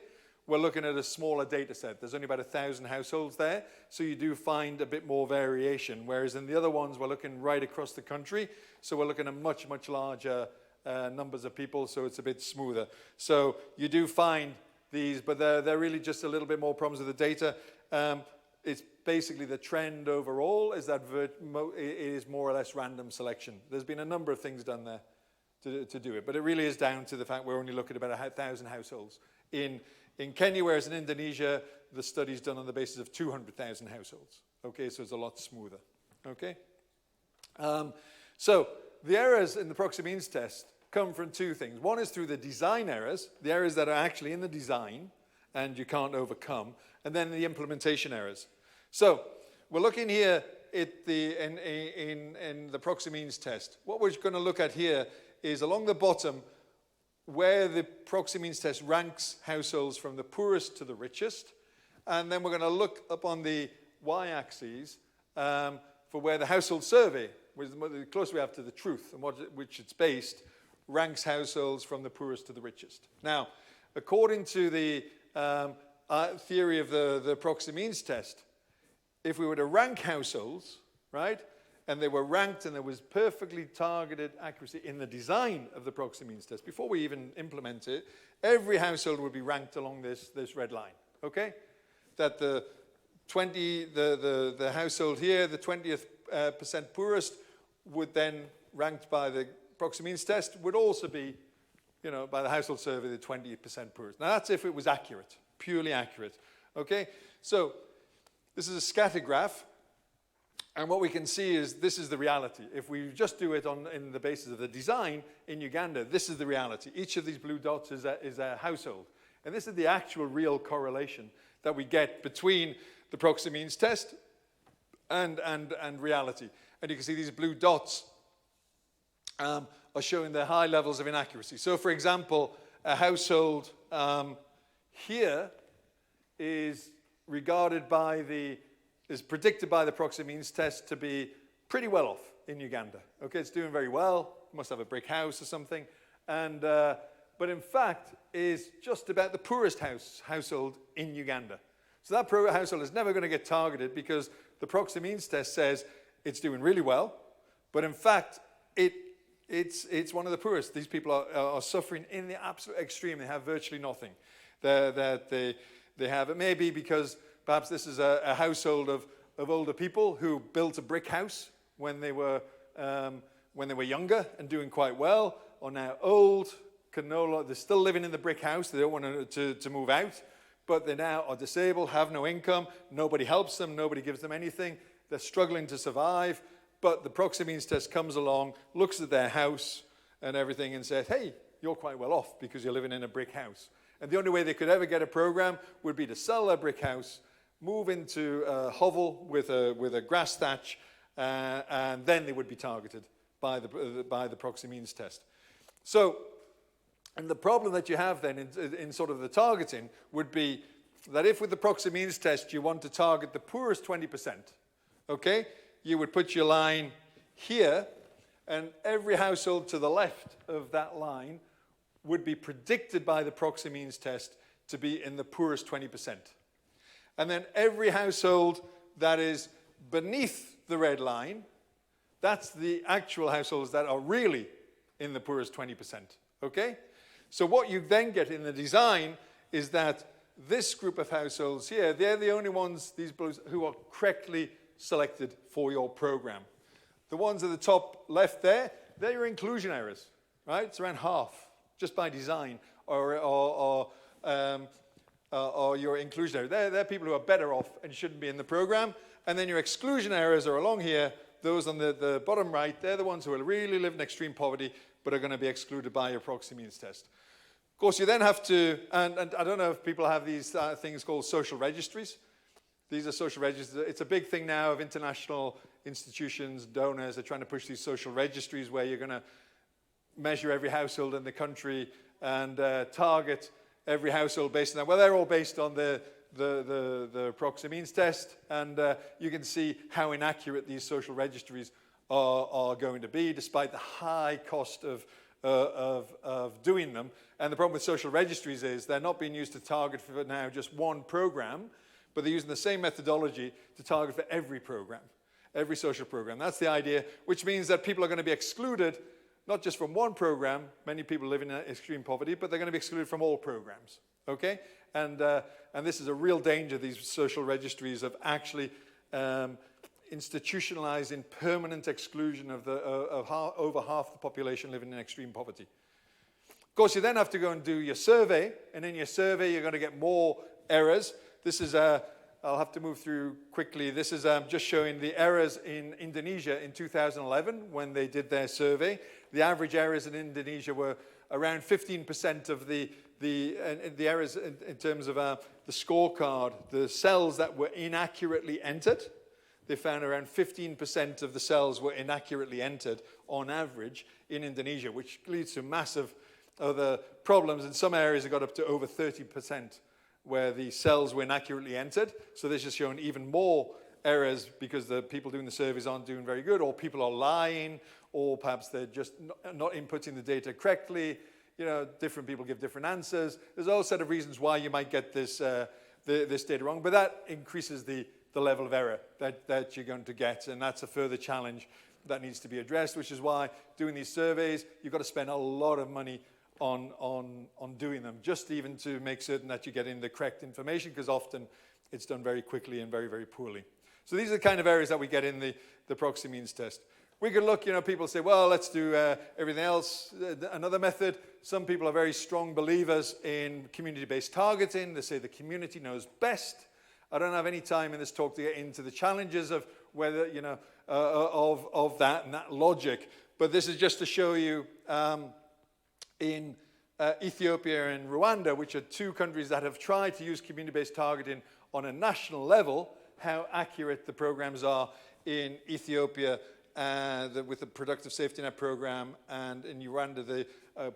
We're looking at a smaller data set. There's only about 1,000 households there, so you do find a bit more variation, whereas in the other ones, we're looking right across the country, so we're looking at much, much larger numbers of people, so it's a bit smoother. So you do find these, but they're really just a little bit more problems with the data. It's basically the trend overall is that it is more or less random selection. There's been a number of things done there to do it, but it really is down to the fact we're only looking at about 1,000 households. In Kenya, whereas in Indonesia, the study's done on the basis of 200,000 households. Okay, so it's a lot smoother. Okay? So the errors in the proxy means test come from two things. One is through the design errors, the errors that are actually in the design and you can't overcome, and then the implementation errors. So we're looking here at in the proxy means test. What we're going to look at here is along the bottom where the proxy means test ranks households from the poorest to the richest. And then we're going to look up on the y-axis for where the household survey, which is the closer we have to the truth and which it's based, ranks households from the poorest to the richest. Now, according to the theory of the proxy means test, if we were to rank households, right, and they were ranked and there was perfectly targeted accuracy in the design of the proxy means test, before we even implement it, every household would be ranked along this red line, okay? That the household here, the 20th percent poorest, would then, ranked by the proxy means test, would also be, you know, by the household survey, the 20% poorest. Now that's if it was accurate, purely accurate, okay? So this is a scatter graph. And what we can see is this is the reality. If we just do it in the basis of the design in Uganda, this is the reality. Each of these blue dots is a household. And this is the actual real correlation that we get between the proxy means test and reality. And you can see these blue dots are showing the high levels of inaccuracy. So for example, a household here is regarded by is predicted by the proxy means test to be pretty well off in Uganda. Okay, it's doing very well, must have a brick house or something, and but in fact is just about the poorest household in Uganda. So that poor household is never going to get targeted because the proxy means test says it's doing really well, but in fact it's one of the poorest. These people are suffering in the absolute extreme. They have virtually nothing. They have it maybe because perhaps this is a household of older people who built a brick house when they were younger and doing quite well, are now old, they're still living in the brick house, they don't want to move out, but they now are disabled, have no income, nobody helps them, nobody gives them anything, they're struggling to survive, but the proxy means test comes along, looks at their house and everything and says, hey, you're quite well off because you're living in a brick house. And the only way they could ever get a program would be to sell their brick house, move into a hovel with a grass thatch, and then they would be targeted by the proxy means test. So, and the problem that you have then in sort of the targeting would be that if with the proxy means test you want to target the poorest 20%, okay, you would put your line here, and every household to the left of that line would be predicted by the proxy means test to be in the poorest 20%. And then every household that is beneath the red line, that's the actual households that are really in the poorest 20%, okay? So what you then get in the design is that this group of households here, they're the only ones, these blues, who are correctly selected for your program. The ones at the top left there, they're your inclusion errors, right? It's around half, just by design, or your inclusion errors. They're people who are better off and shouldn't be in the program. And then your exclusion errors are along here. Those on the bottom right, they're the ones who will really live in extreme poverty, but are going to be excluded by your proxy means test. Of course, you then have to, and I don't know if people have these things called social registries. These are social registries. It's a big thing now of international institutions, donors are trying to push these social registries where you're going to measure every household in the country and target every household based on that. Well, they're all based on the proxy means test, and you can see how inaccurate these social registries are going to be, despite the high cost of doing them. And the problem with social registries is they're not being used to target for now just one program, but they're using the same methodology to target for every program, every social program. That's the idea, which means that people are going to be excluded, not just from one program, many people live in extreme poverty, but they're going to be excluded from all programs, okay? And this is a real danger, these social registries, of actually institutionalizing permanent exclusion of over half the population living in extreme poverty. Of course, you then have to go and do your survey, and in your survey, you're going to get more errors. This is, I'll have to move through quickly. This is just showing the errors in Indonesia in 2011 when they did their survey. The average errors in Indonesia were around 15% of the errors in terms of the scorecard, the cells that were inaccurately entered. They found around 15% of the cells were inaccurately entered on average in Indonesia, which leads to massive other problems. In some areas, it got up to over 30% where the cells were inaccurately entered. So this is showing even more errors because the people doing the surveys aren't doing very good, or people are lying, or perhaps they're just not inputting the data correctly. You know, different people give different answers. There's a whole set of reasons why you might get this, this data wrong, but that increases the level of error that you're going to get, and that's a further challenge that needs to be addressed, which is why doing these surveys, you've got to spend a lot of money on doing them, just even to make certain that you're getting the correct information, because often it's done very quickly and very, very poorly. So these are the kind of errors that we get in the proxy means test. We could look, you know, people say, well, let's do everything else. Another method, some people are very strong believers in community-based targeting. They say the community knows best. I don't have any time in this talk to get into the challenges of whether, you know, of that and that logic. But this is just to show you in Ethiopia and Rwanda, which are two countries that have tried to use community-based targeting on a national level, how accurate the programs are in Ethiopia with the Productive Safety Net program, and in Uganda, the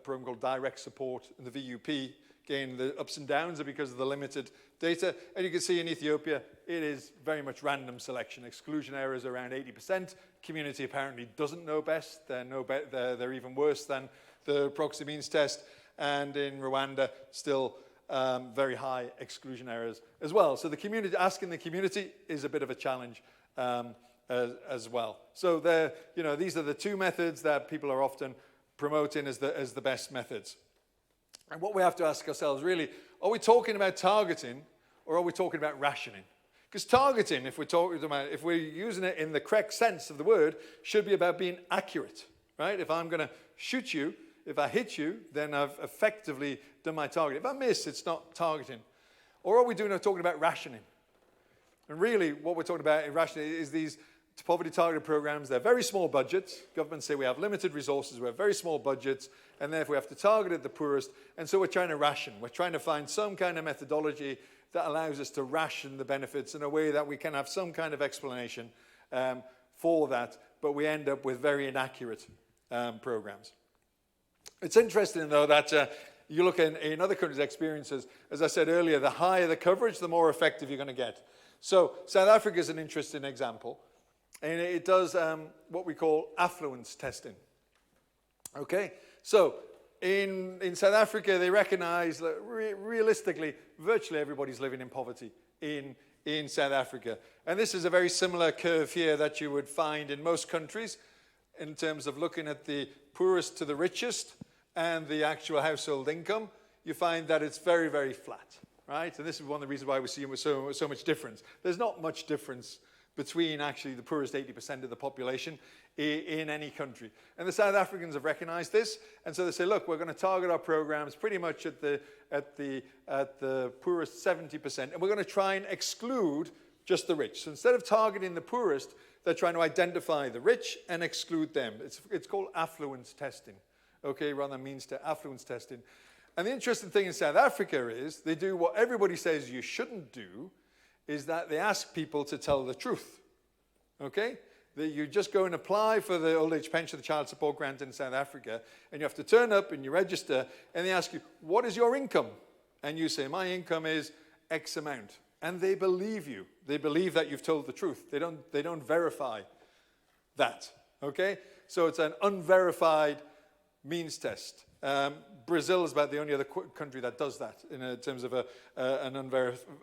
program called Direct Support, and the VUP. Again, the ups and downs are because of the limited data. And you can see in Ethiopia, it is very much random selection. Exclusion errors around 80%. Community apparently doesn't know best. They're even worse than the proxy means test. And in Rwanda, still very high exclusion errors as well. So the community, asking the community is a bit of a challenge as well. So you know, these are the two methods that people are often promoting as the best methods. And what we have to ask ourselves really, are we talking about targeting or are we talking about rationing? Because targeting, if we're using it in the correct sense of the word, should be about being accurate, right? If I'm going to shoot you, if I hit you, then I've effectively done my target. If I miss, it's not targeting. Or are we talking about rationing? And really, what we're talking about in rationing is these poverty-targeted programs. They're very small budgets. Governments say we have limited resources, we have very small budgets, and therefore we have to target at the poorest. And so we're trying to ration. We're trying to find some kind of methodology that allows us to ration the benefits in a way that we can have some kind of explanation for that, but we end up with very inaccurate programs. It's interesting, though, that you look in other countries' experiences, as I said earlier, the higher the coverage, the more effective you're going to get. So South Africa is an interesting example, and it does what we call affluence testing. Okay, so in South Africa, they recognize that realistically, virtually everybody's living in poverty in South Africa. And this is a very similar curve here that you would find in most countries in terms of looking at the poorest to the richest and the actual household income. you find that it's very, very flat, right? And this is one of the reasons why we're seeing so much difference. There's not much difference between actually the poorest 80% of the population in any country. And the South Africans have recognized this, and so they say, look, we're going to target our programs pretty much at the poorest 70%, and we're going to try and exclude just the rich. So instead of targeting the poorest, they're trying to identify the rich and exclude them. It's called affluence testing, okay, rather than means to affluence testing. And the interesting thing in South Africa is they do what everybody says you shouldn't do, is that they ask people to tell the truth, okay? That you just go and apply for the old age pension, the child support grant in South Africa, and you have to turn up and you register, and they ask you, what is your income? And you say, my income is X amount. And they believe you. They believe that you've told the truth. They don't verify that, okay? So it's an unverified means test. Brazil is about the only other country that does that in terms of an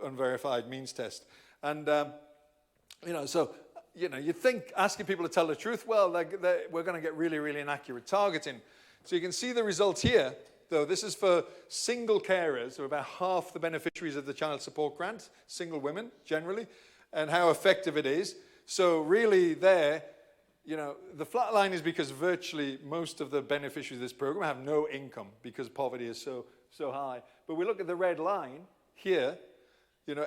unverified means test. And, you think asking people to tell the truth, well, we're going to get really, really inaccurate targeting. So you can see the results here, though. This is for single carers, so about half the beneficiaries of the child support grant, single women generally, and how effective it is. So really there, the flat line is because virtually most of the beneficiaries of this program have no income because poverty is so high. But we look at the red line here,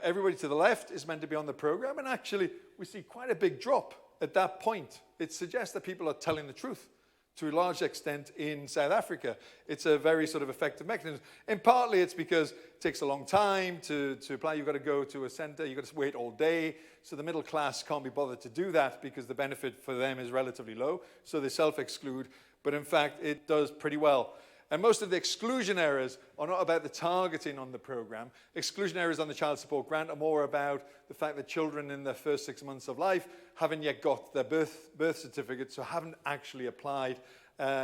everybody to the left is meant to be on the program, and actually we see quite a big drop at that point. It suggests that people are telling the truth to a large extent in South Africa. It's a very sort of effective mechanism. And partly it's because it takes a long time to apply. You've got to go to a center, you've got to wait all day. So the middle class can't be bothered to do that because the benefit for them is relatively low. So they self-exclude. But in fact, it does pretty well. And most of the exclusion errors are not about the targeting on the program. Exclusion errors on the child support grant are more about the fact that children in their first 6 months of life haven't yet got their birth certificate, so haven't actually applied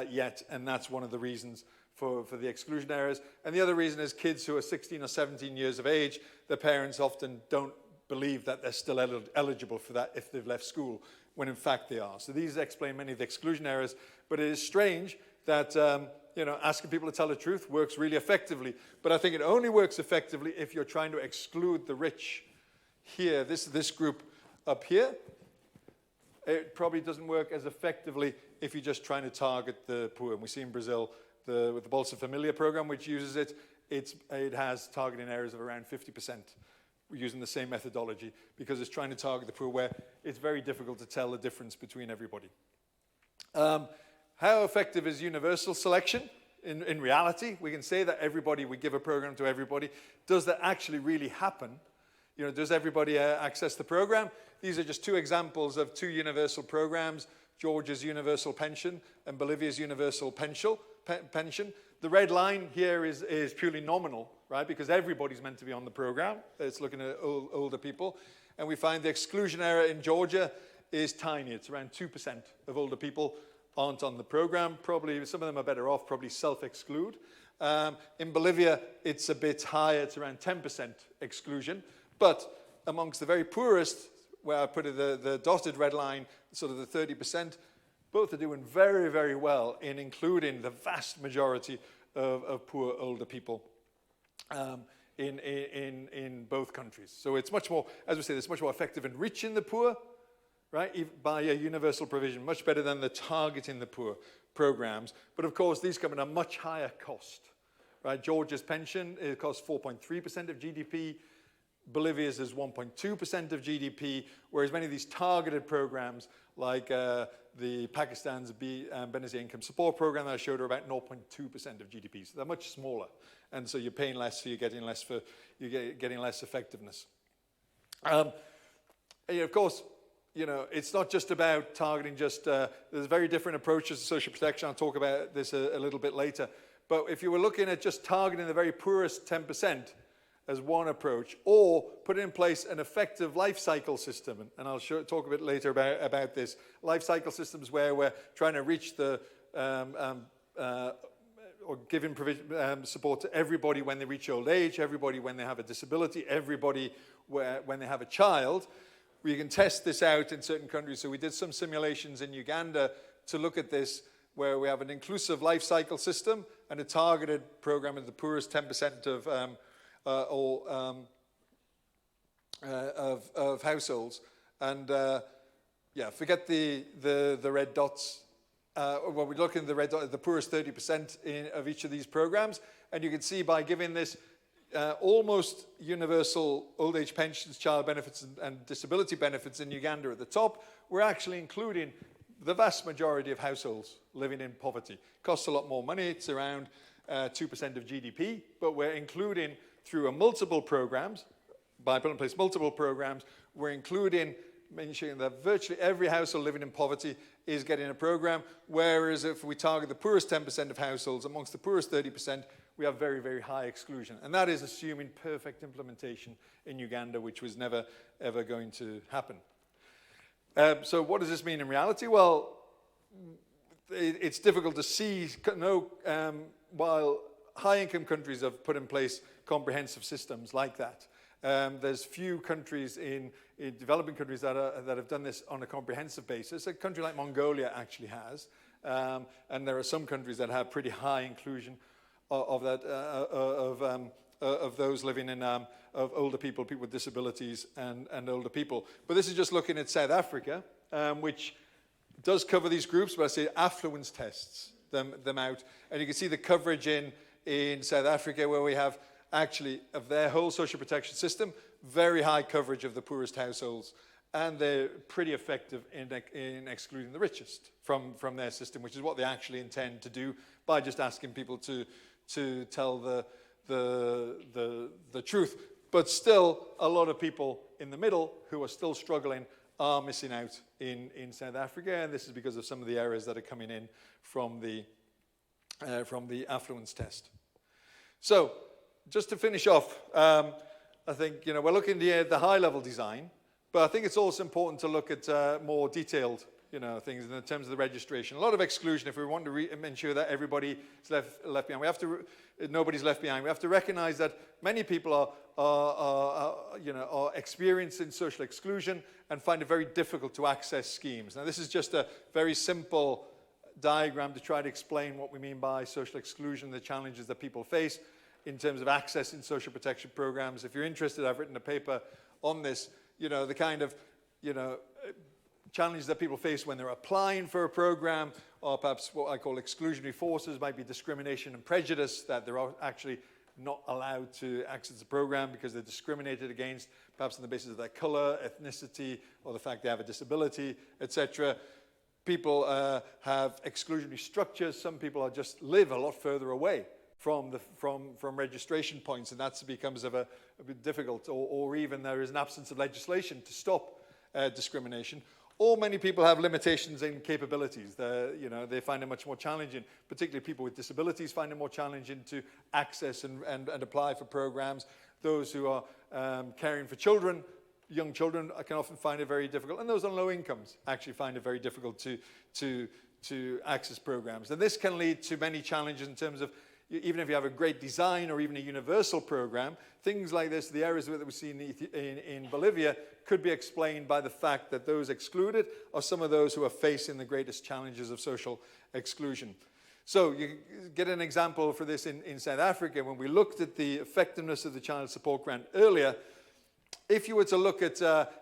yet. And that's one of the reasons for the exclusion errors. And the other reason is kids who are 16 or 17 years of age, their parents often don't believe that they're still eligible for that if they've left school, when in fact they are. So these explain many of the exclusion errors. But it is strange that asking people to tell the truth works really effectively. But I think it only works effectively if you're trying to exclude the rich here. This group up here, it probably doesn't work as effectively if you're just trying to target the poor. And we see in Brazil, with the Bolsa Familia program, which uses it, it has targeting errors of around 50%. We're using the same methodology because it's trying to target the poor, where it's very difficult to tell the difference between everybody. How effective is universal selection? In reality, we can say that we give a program to everybody. Does that actually really happen? Does everybody access the program? These are just two examples of two universal programs, Georgia's universal pension and Bolivia's universal pension. The red line here is purely nominal, right? Because everybody's meant to be on the program. It's looking at older people. And we find the exclusion error in Georgia is tiny. It's around 2% of older people aren't on the program. Probably some of them are better off, probably self-exclude. In Bolivia, it's a bit higher. It's around 10% exclusion. But amongst the very poorest, where I put the dotted red line, sort of the 30%, both are doing very, very well in including the vast majority of poor older people in both countries. So it's much more, as we say, it's much more effective in reaching the poor, right, by a universal provision, much better than the targeting the poor programs. But of course, these come at a much higher cost, right? Georgia's pension, it costs 4.3% of GDP. Bolivia's is 1.2% of GDP, whereas many of these targeted programs, like the Pakistan's Benazir Income Support Program that I showed, are about 0.2% of GDP. So they're much smaller. And so you're paying less, so you're getting less effectiveness. And of course, it's not just about targeting there's very different approaches to social protection. I'll talk about this a little bit later. But if you were looking at just targeting the very poorest 10% as one approach, or putting in place an effective life cycle system, and I'll talk a bit later about this, life cycle systems where we're trying to reach or giving support to everybody when they reach old age, everybody when they have a disability, everybody when they have a child. We can test this out in certain countries. So we did some simulations in Uganda to look at this. where we have an inclusive life cycle system and a targeted program of the poorest 10% of households. And yeah, forget the red dots. Well, we look in the red dot, the poorest 30% of each of these programs, and you can see by giving this almost universal old age pensions, child benefits, and disability benefits in Uganda at the top, we're actually including the vast majority of households living in poverty. Costs a lot more money. It's around 2% of GDP, but we're including through multiple programs, by putting in place multiple programs, we're including mentioning that virtually every household living in poverty is getting a program, whereas if we target the poorest 10% of households amongst the poorest 30%, we have very, very high exclusion. And that is assuming perfect implementation in Uganda, which was never, ever going to happen. So what does this mean in reality? Well, it's difficult to see, while high-income countries have put in place comprehensive systems like that. There's few countries in developing countries that have done this on a comprehensive basis. A country like Mongolia actually has, and there are some countries that have pretty high inclusion of those living in of older people with disabilities, and older people. But this is just looking at South Africa, which does cover these groups, but I say affluence tests them out, and you can see the coverage in South Africa, where we have actually of their whole social protection system, very high coverage of the poorest households, and they're pretty effective in excluding the richest from their system, which is what they actually intend to do by just asking people to tell the truth. But still, a lot of people in the middle who are still struggling are missing out in South Africa, and this is because of some of the errors that are coming in from the affluence test. So, just to finish off, I think we're looking at the high-level design, but I think it's also important to look at more detailed things in terms of the registration. A lot of exclusion, if we want to ensure that everybody is left behind. Nobody's left behind. We have to recognize that many people are experiencing social exclusion and find it very difficult to access schemes. Now, this is just a very simple diagram to try to explain what we mean by social exclusion, the challenges that people face in terms of accessing social protection programs. If you're interested, I've written a paper on this, the kind of, challenges that people face when they're applying for a program, or perhaps what I call exclusionary forces, might be discrimination and prejudice, that they're actually not allowed to access the program because they're discriminated against, perhaps on the basis of their color, ethnicity, or the fact they have a disability, etc. People have exclusionary structures. Some people just live a lot further away from registration points, and that becomes a bit difficult, or even there is an absence of legislation to stop discrimination. Or many people have limitations in capabilities. They find it much more challenging, particularly people with disabilities find it more challenging to access and apply for programs. Those who are caring for children, young children, can often find it very difficult, and those on low incomes actually find it very difficult to access programs. And this can lead to many challenges in terms of, even if you have a great design or even a universal program, things like this, the areas that we see in Bolivia, could be explained by the fact that those excluded are some of those who are facing the greatest challenges of social exclusion. So you get an example for this in South Africa. When we looked at the effectiveness of the child support grant earlier, if you were to look at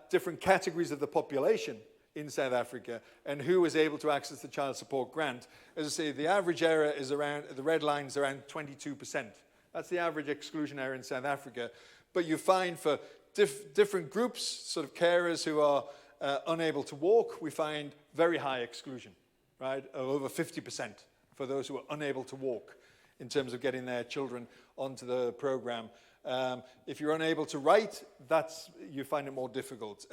different categories of the population in South Africa and who was able to access the child support grant, as I say, the average error is around, the red line is around 22%. That's the average exclusion error in South Africa. But you find for different groups, sort of carers who are unable to walk, we find very high exclusion, right? Over 50% for those who are unable to walk in terms of getting their children onto the program. If you're unable to write, you find it more difficult.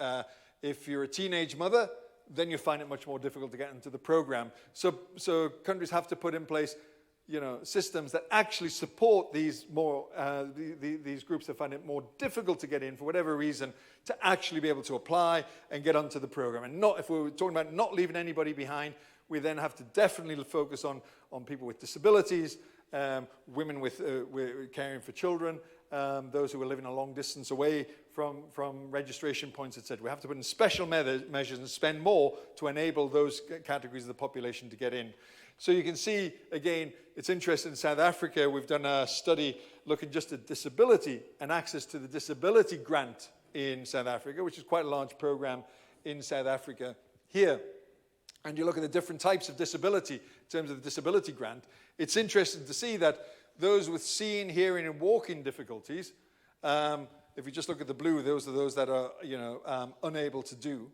If you're a teenage mother, then you find it much more difficult to get into the program. So countries have to put in place, systems that actually support these these groups that find it more difficult to get in for whatever reason, to actually be able to apply and get onto the program. And if we're talking about not leaving anybody behind, we then have to definitely focus on people with disabilities, women with caring for children, those who are living a long distance away from registration points, etc. We have to put in special measures and spend more to enable those categories of the population to get in. So you can see, again, it's interesting in South Africa, we've done a study looking just at disability and access to the disability grant in South Africa, which is quite a large program in South Africa here. And you look at the different types of disability in terms of the disability grant. It's interesting to see that those with seeing, hearing, and walking difficulties, if you just look at the blue, those are those that are, unable to do.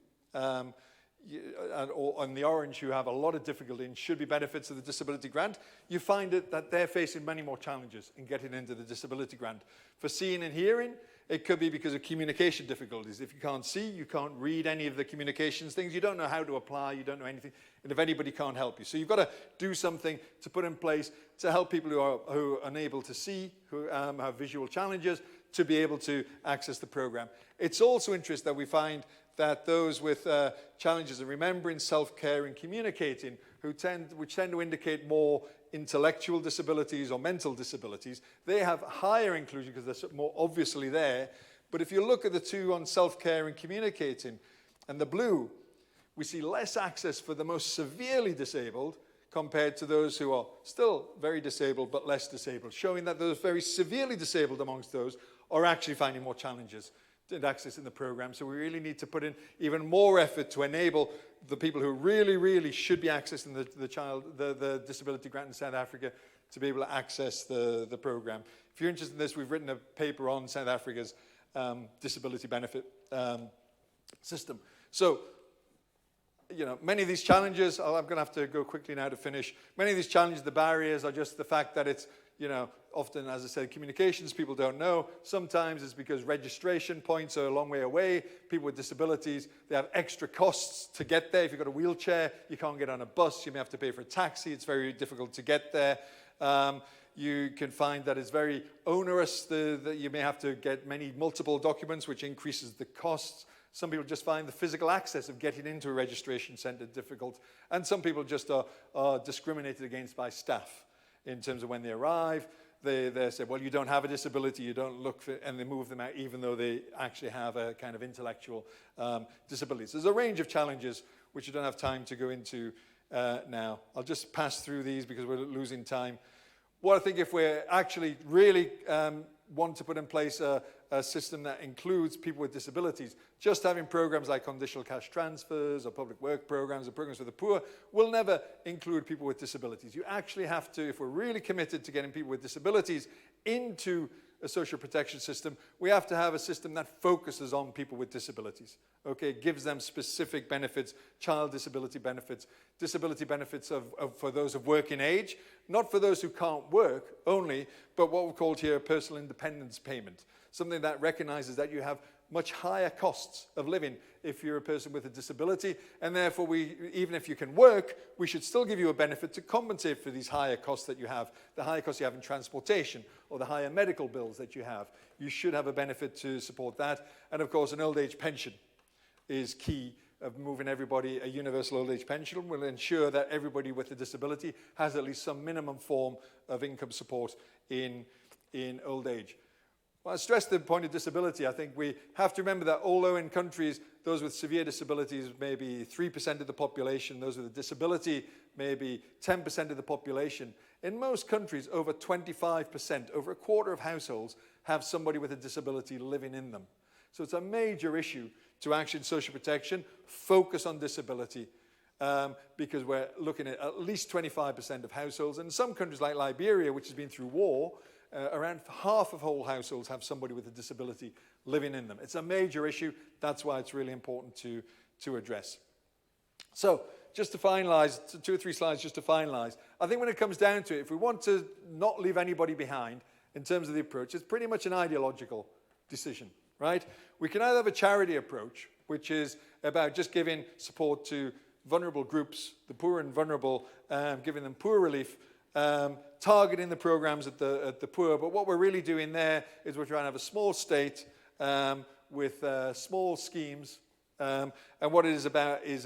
Or on the orange, who have a lot of difficulty and should be benefits of the disability grant, you find that they're facing many more challenges in getting into the disability grant. For seeing and hearing, it could be because of communication difficulties. If you can't see, you can't read any of the communications things, you don't know how to apply, you don't know anything, and if anybody can't help you. So you've got to do something to put in place to help people who are unable to see, who have visual challenges, to be able to access the program. It's also interesting that we find that those with challenges in remembering, self-care, and communicating, which tend to indicate more intellectual disabilities or mental disabilities, they have higher inclusion because they're more obviously there. But if you look at the two on self-care and communicating, and the blue, we see less access for the most severely disabled compared to those who are still very disabled but less disabled, showing that those very severely disabled amongst those are actually finding more challenges in accessing the program. So we really need to put in even more effort to enable the people who really, really should be accessing the disability grant in South Africa to be able to access the program. If you're interested in this, we've written a paper on South Africa's disability benefit system. So, many of these challenges, I'm going to have to go quickly now to finish. Many of these challenges, the barriers, are just the fact that it's, often, as I said, communications, people don't know. Sometimes it's because registration points are a long way away. People with disabilities, they have extra costs to get there. If you've got a wheelchair, you can't get on a bus. You may have to pay for a taxi. It's very difficult to get there. You can find that it's very onerous. That you may have to get multiple documents, which increases the costs. Some people just find the physical access of getting into a registration center difficult. And some people just are discriminated against by staff in terms of when they arrive. They say, well, you don't have a disability, you don't look for, and they move them out even though they actually have a kind of intellectual disability. So there's a range of challenges which you don't have time to go into now. I'll just pass through these because we're losing time. Well, I think if we're actually really want to put in place a system that includes people with disabilities, just having programs like conditional cash transfers or public work programs or programs for the poor will never include people with disabilities. You actually have to, if we're really committed to getting people with disabilities into a social protection system, we have to have a system that focuses on people with disabilities. Okay, gives them specific benefits, child disability benefits for those of working age, not for those who can't work only, but what we call here a personal independence payment, something that recognizes that you have much higher costs of living if you're a person with a disability, and therefore even if you can work, we should still give you a benefit to compensate for these higher costs that you have, the higher costs you have in transportation, or the higher medical bills that you have. You should have a benefit to support that, and of course an old age pension is key. Of moving everybody a universal old age pension will ensure that everybody with a disability has at least some minimum form of income support in old age. Well, I stress the point of disability. I think we have to remember that although in countries those with severe disabilities may be 3% of the population, those with a disability may be 10% of the population, in most countries over 25%, over a quarter of households have somebody with a disability living in them. So it's a major issue to actually in social protection focus on disability because we're looking at least 25% of households. And in some countries like Liberia, which has been through war, around half of whole households have somebody with a disability living in them. It's a major issue. That's why it's really important to address. So just to finalize, 2 or 3 slides just to finalize, I think when it comes down to it, if we want to not leave anybody behind in terms of the approach, it's pretty much an ideological decision, right? We can either have a charity approach, which is about just giving support to vulnerable groups, the poor and vulnerable, giving them poor relief, targeting the programs at the poor. But what we're really doing there is we're trying to have a small state with small schemes. And what it is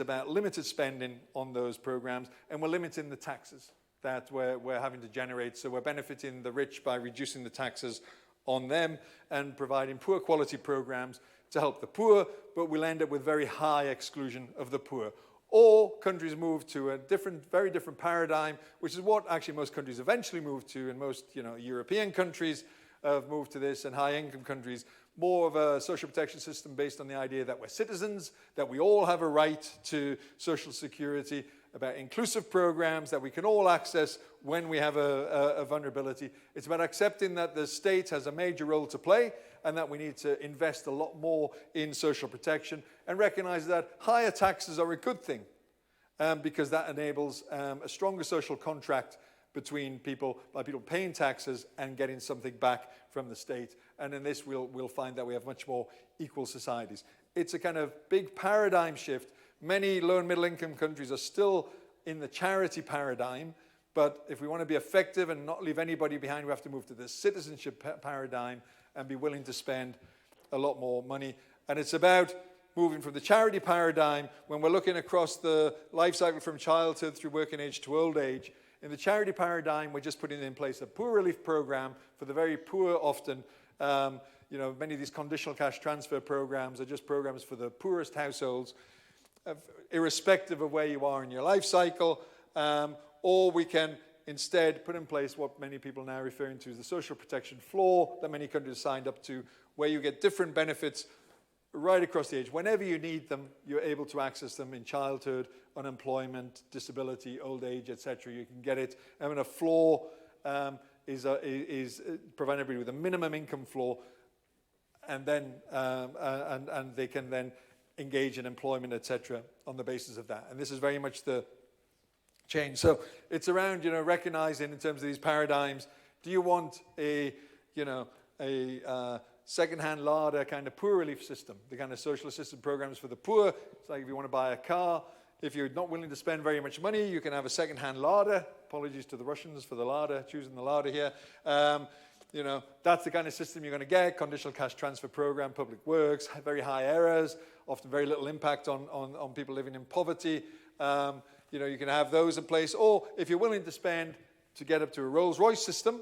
about limited spending on those programs, and we're limiting the taxes that we're having to generate. So we're benefiting the rich by reducing the taxes on them and providing poor quality programs to help the poor, but we'll end up with very high exclusion of the poor. Or countries move to a very different paradigm, which is what actually most countries eventually move to, and most European countries have moved to this, and high-income countries, more of a social protection system based on the idea that we're citizens, that we all have a right to social security, about inclusive programs that we can all access when we have a vulnerability. It's about accepting that the state has a major role to play and that we need to invest a lot more in social protection and recognize that higher taxes are a good thing because that enables a stronger social contract between people, by people paying taxes and getting something back from the state. And in this, we'll find that we have much more equal societies. It's a kind of big paradigm shift. Many low and middle income countries are still in the charity paradigm, but if we want to be effective and not leave anybody behind, we have to move to the citizenship paradigm and be willing to spend a lot more money. And it's about moving from the charity paradigm, when we're looking across the life cycle from childhood through working age to old age. In the charity paradigm, we're just putting in place a poor relief program for the very poor often. Many of these conditional cash transfer programs are just programs for the poorest households, irrespective of where you are in your life cycle. Or we can instead put in place what many people are now referring to as the social protection floor that many countries signed up to, where you get different benefits right across the age. Whenever you need them, you're able to access them in childhood, unemployment, disability, old age, etc. You can get it. And a floor is providing everybody with a minimum income floor, and then and they can then engage in employment, etc. on the basis of that. And this is very much the change. So it's around recognizing in terms of these paradigms. Do you want a second-hand larder kind of poor relief system, the kind of social assistance programs for the poor? It's like if you want to buy a car, if you're not willing to spend very much money, you can have a second-hand larder. Apologies to the Russians for the larder, choosing the larder here. That's the kind of system you're going to get. Conditional cash transfer program, public works, very high errors, often very little impact on people living in poverty. You can have those in place. Or if you're willing to spend to get up to a Rolls-Royce system,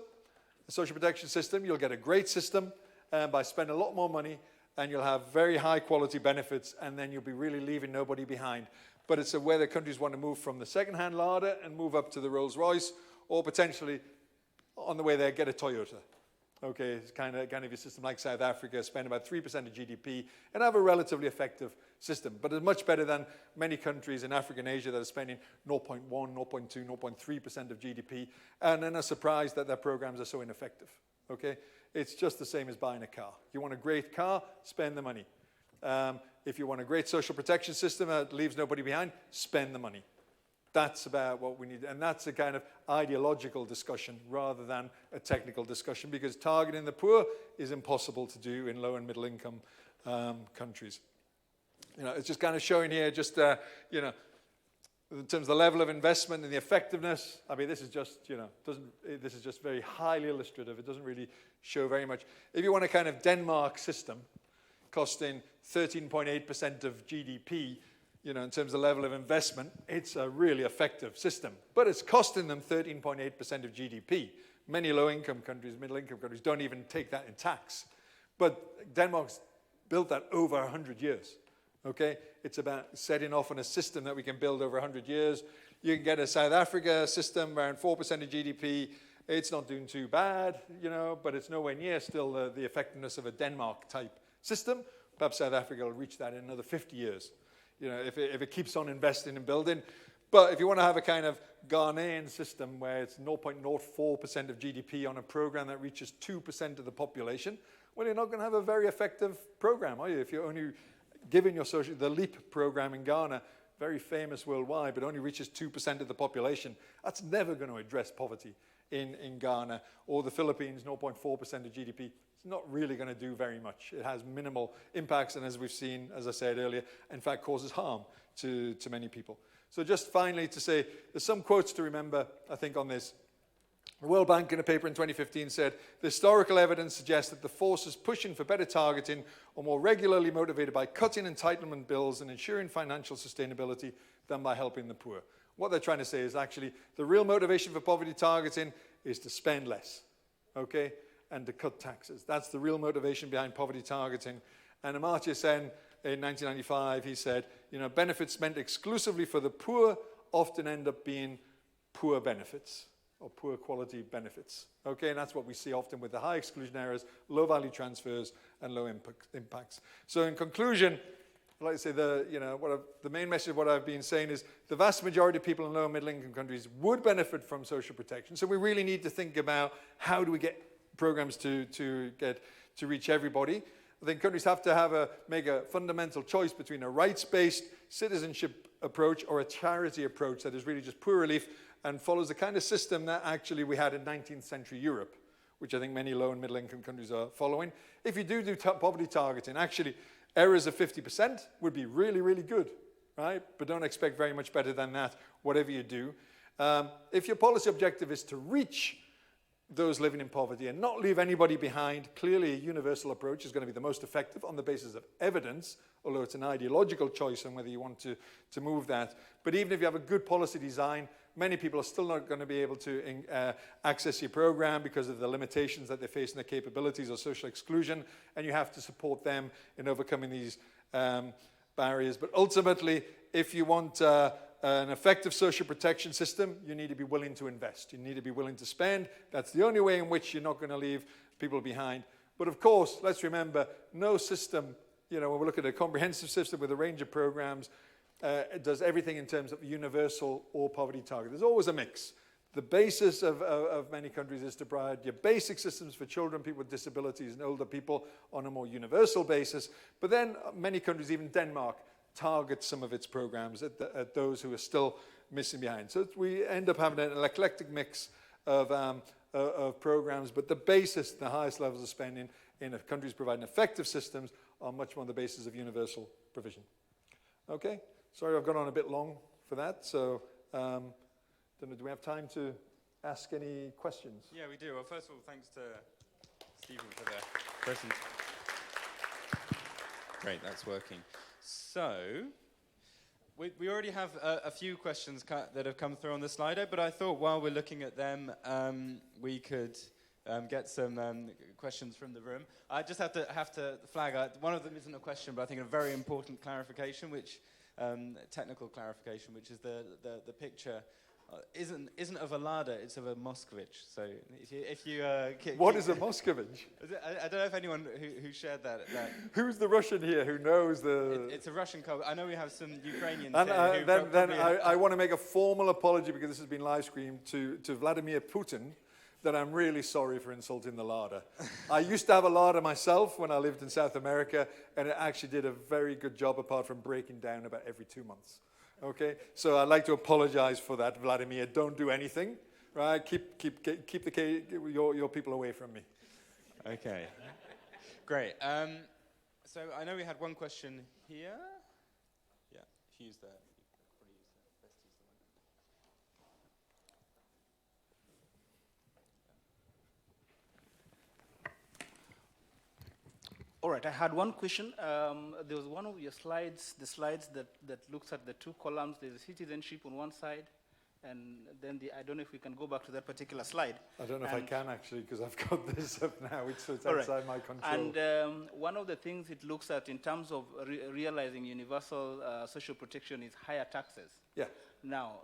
a social protection system, you'll get a great system by spending a lot more money, and you'll have very high quality benefits, and then you'll be really leaving nobody behind. But it's where the countries want to move from the second-hand larder and move up to the Rolls-Royce, or potentially on the way there get a Toyota. Okay, it's kind of a system like South Africa, spend about 3% of GDP and have a relatively effective system. But it's much better than many countries in Africa and Asia that are spending 0.1, 0.2, 0.3% of GDP, and then are surprised that their programs are so ineffective. Okay, it's just the same as buying a car. You want a great car, spend the money. If you want a great social protection system that leaves nobody behind, spend the money. That's about what we need. And that's a kind of ideological discussion rather than a technical discussion, because targeting the poor is impossible to do in low and middle income countries. It's just kind of showing here just, in terms of the level of investment and the effectiveness. I mean, this is just, this is just very highly illustrative. It doesn't really show very much. If you want a kind of Denmark system costing 13.8% of GDP, in terms of the level of investment, it's a really effective system. But it's costing them 13.8% of GDP. Many low-income countries, middle-income countries, don't even take that in tax. But Denmark's built that over 100 years. Okay? It's about setting off on a system that we can build over 100 years. You can get a South Africa system around 4% of GDP. It's not doing too bad, but it's nowhere near still the effectiveness of a Denmark-type system. Perhaps South Africa will reach that in another 50 years. If it keeps on investing and building. But if you want to have a kind of Ghanaian system where it's 0.04% of GDP on a program that reaches 2% of the population, well, you're not going to have a very effective program, are you? If you're only giving your the LEAP program in Ghana, very famous worldwide, but only reaches 2% of the population, that's never going to address poverty in Ghana. Or the Philippines, 0.4% of GDP. It's not really going to do very much. It has minimal impacts, and as we've seen, as I said earlier, in fact causes harm to many people. So just finally to say, there's some quotes to remember, I think, on this. The World Bank in a paper in 2015 said, the historical evidence suggests that the forces pushing for better targeting are more regularly motivated by cutting entitlement bills and ensuring financial sustainability than by helping the poor. What they're trying to say is actually the real motivation for poverty targeting is to spend less. Okay? and to cut taxes. That's the real motivation behind poverty targeting. And Amartya Sen, in 1995, he said, benefits meant exclusively for the poor often end up being poor benefits, or poor quality benefits. Okay, and that's what we see often with the high exclusion areas, low value transfers, and low impacts. So in conclusion, I'd like to say the main message of what I've been saying is the vast majority of people in low and middle income countries would benefit from social protection. So we really need to think about how do we get programs to reach everybody. I think countries have to make a fundamental choice between a rights-based citizenship approach or a charity approach that is really just poor relief and follows the kind of system that actually we had in 19th century Europe, which I think many low and middle income countries are following. If you do poverty targeting, actually errors of 50% would be really, really good, right? But don't expect very much better than that, whatever you do. If your policy objective is to reach those living in poverty and not leave anybody behind, clearly a universal approach is going to be the most effective on the basis of evidence, although it's an ideological choice on whether you want to move that. But even if you have a good policy design, many people are still not going to be able to access your program because of the limitations that they face in their capabilities or social exclusion, and you have to support them in overcoming these barriers. But ultimately, if you want an effective social protection system, you need to be willing to invest. You need to be willing to spend. That's the only way in which you're not going to leave people behind. But of course, let's remember, no system, when we look at a comprehensive system with a range of programs, it does everything in terms of universal or poverty target. There's always a mix. The basis of many countries is to provide your basic systems for children, people with disabilities, and older people on a more universal basis. But then many countries, even Denmark, target some of its programs at those who are still missing behind. So we end up having an eclectic mix of programs, but the basis, the highest levels of spending in countries providing effective systems are much more on the basis of universal provision. Okay, sorry I've gone on a bit long for that, so don't know, do we have time to ask any questions? Yeah, we do. Well, first of all, thanks to Stephen for the presentation. Great, that's working. So, we already have a few questions that have come through on the Slido, but I thought while we're looking at them, we could get some questions from the room. I just have to flag out, one of them isn't a question, but I think a very important clarification, technical clarification, which is the picture isn't of a Lada, it's of a Moscovich. So if you what is a Moscovich? I don't know if anyone who shared that. Who's the Russian here who knows the? It's a Russian car. I know we have some Ukrainians and, here. Then I want to make a formal apology because this has been live streamed to Vladimir Putin. That I'm really sorry for insulting the Lada. I used to have a Lada myself when I lived in South America, and it actually did a very good job apart from breaking down about every 2 months. Okay, so I'd like to apologize for that, Vladimir. Don't do anything, right? Keep your people away from me. Okay, great. So I know we had one question here. Yeah, if you use the. All right, I had one question. There was one of your slides, the slides that looks at the two columns. There's citizenship on one side, and then I don't know if we can go back to that particular slide. I don't know if I can actually, because I've got this up now. It's outside my control. And one of the things it looks at in terms of realizing universal social protection is higher taxes. Yeah. Now,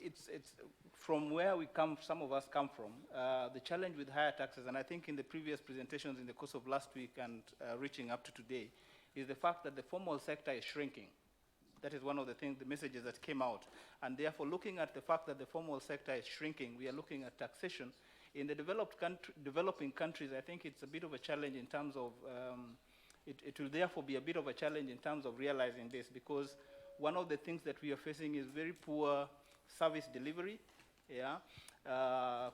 it's from where some of us come from, the challenge with higher taxes, and I think in the previous presentations in the course of last week and reaching up to today, is the fact that the formal sector is shrinking. That is one of the messages that came out. And therefore, looking at the fact that the formal sector is shrinking, we are looking at taxation. In the developing countries, I think it's a bit of a challenge in terms of, it will therefore be a bit of a challenge in terms of realizing this, because one of the things that we are facing is very poor service delivery,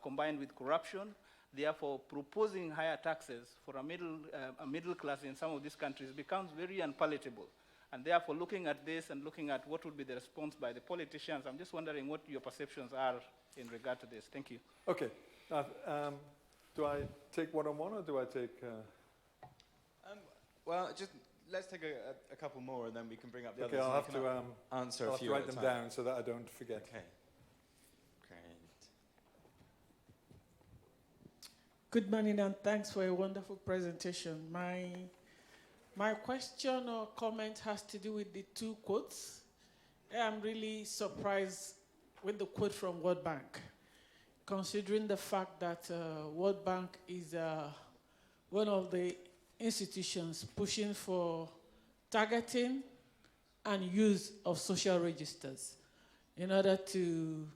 combined with corruption. Therefore, proposing higher taxes for a middle class in some of these countries becomes very unpalatable. And therefore, looking at this and looking at what would be the response by the politicians, I'm just wondering what your perceptions are in regard to this. Thank you. Okay. Do I take one-on-one or do I take... Well, just let's take a couple more and then we can bring up the others. Okay, I'll have to answer I'll a have few to write them down so that I don't forget. Okay. Good morning, and thanks for a wonderful presentation. My question or comment has to do with the two quotes. I'm really surprised with the quote from World Bank, considering the fact that World Bank is one of the institutions pushing for targeting and use of social registers in order to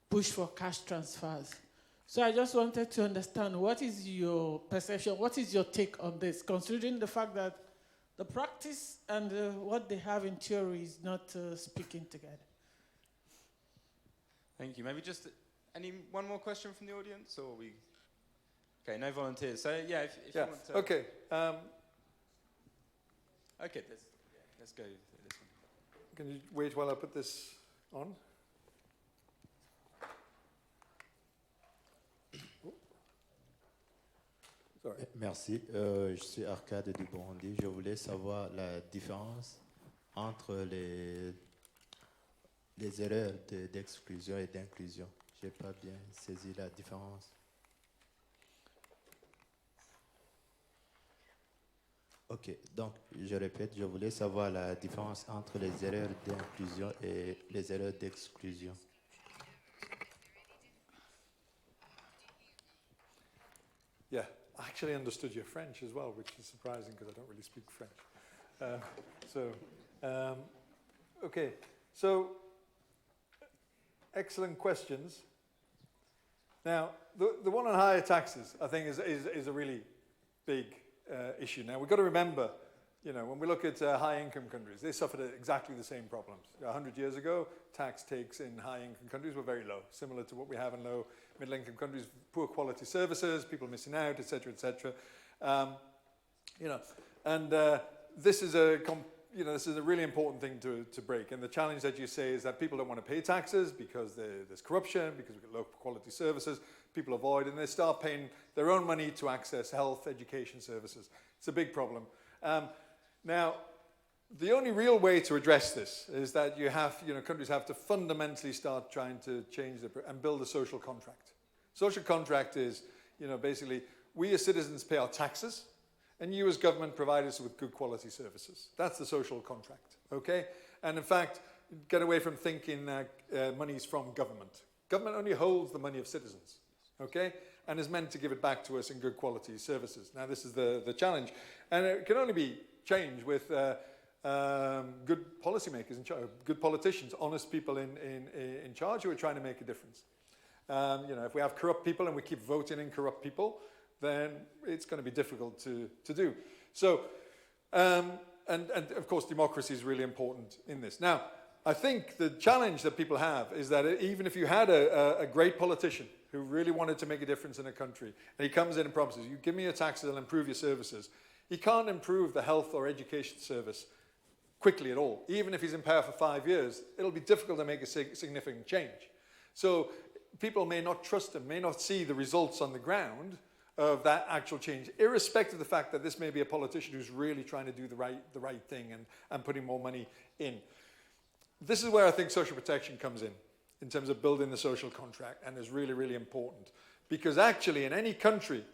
push for cash transfers. So I just wanted to understand, what is your perception, what is your take on this, considering the fact that the practice and what they have in theory is not speaking together? Thank you. Maybe just one more question from the audience, or we? Okay, no volunteers. So yeah, if you want to. Okay. Okay, let's go with this one. Can you wait while I put this on? Sorry. Merci. Je suis Arcade du Burundi. Je voulais savoir la différence entre les erreurs d'exclusion et d'inclusion. Je n'ai pas bien saisi la différence. Ok, donc je répète, je voulais savoir la différence entre les erreurs d'inclusion et les erreurs d'exclusion. Yeah, I actually understood your French as well, which is surprising because I don't really speak French. Okay, so excellent questions. Now, the one on higher taxes, I think, is a really big issue. Now, we've got to remember, when we look at high-income countries, they suffered exactly the same problems. 100 years ago, tax takes in high-income countries were very low, similar to what we have in low middle-income countries, poor quality services, people missing out, etc., etc. This is a really important thing to break. And the challenge that you say is that people don't want to pay taxes because there's corruption, because we've got low quality services. People avoid, and they start paying their own money to access health, education services. It's a big problem. Now, the only real way to address this is that countries have to fundamentally start trying to change and build a social contract. Social contract is, basically, we as citizens pay our taxes, and you as government provide us with good quality services. That's the social contract, okay? And in fact, get away from thinking that money's from government. Government only holds the money of citizens, okay? And is meant to give it back to us in good quality services. Now, this is the challenge. And it can only be changed with good policymakers, good politicians, honest people in charge who are trying to make a difference. If we have corrupt people and we keep voting in corrupt people, then it's going to be difficult to do. So, and of course, democracy is really important in this. Now, I think the challenge that people have is that even if you had a great politician who really wanted to make a difference in a country, and he comes in and promises, you give me your taxes, I'll improve your services, he can't improve the health or education service quickly at all. Even if he's in power for 5 years, it'll be difficult to make a significant change. So people may not trust him, may not see the results on the ground of that actual change, irrespective of the fact that this may be a politician who's really trying to do the right thing and putting more money in. This is where I think social protection comes in terms of building the social contract, and is really, really important. Because actually, in any country,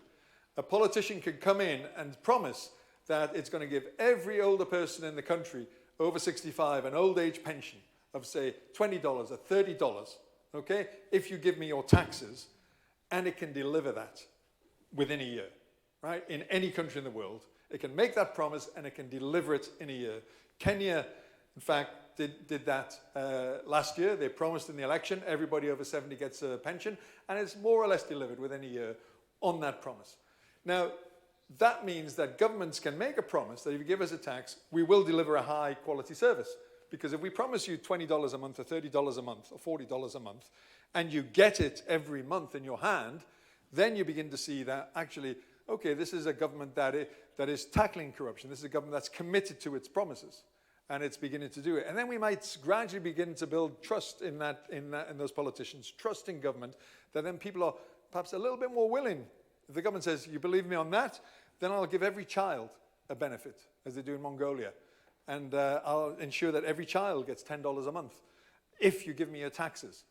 a politician can come in and promise that it's going to give every older person in the country over 65 an old age pension of, say, $20 or $30, okay, if you give me your taxes, and it can deliver that within a year, right? In any country in the world, it can make that promise and it can deliver it in a year. Kenya, in fact, did that last year. They promised in the election everybody over 70 gets a pension, and it's more or less delivered within a year on that promise. Now, that means that governments can make a promise that if you give us a tax, we will deliver a high quality service. Because if we promise you $20 a month or $30 a month or $40 a month, and you get it every month in your hand, then you begin to see that actually, okay, this is a government that is tackling corruption. This is a government that's committed to its promises, and it's beginning to do it. And then we might gradually begin to build trust in those politicians, trust in government, that then people are perhaps a little bit more willing. If the government says, you believe me on that, then I'll give every child a benefit, as they do in Mongolia. And I'll ensure that every child gets $10 a month if you give me your taxes.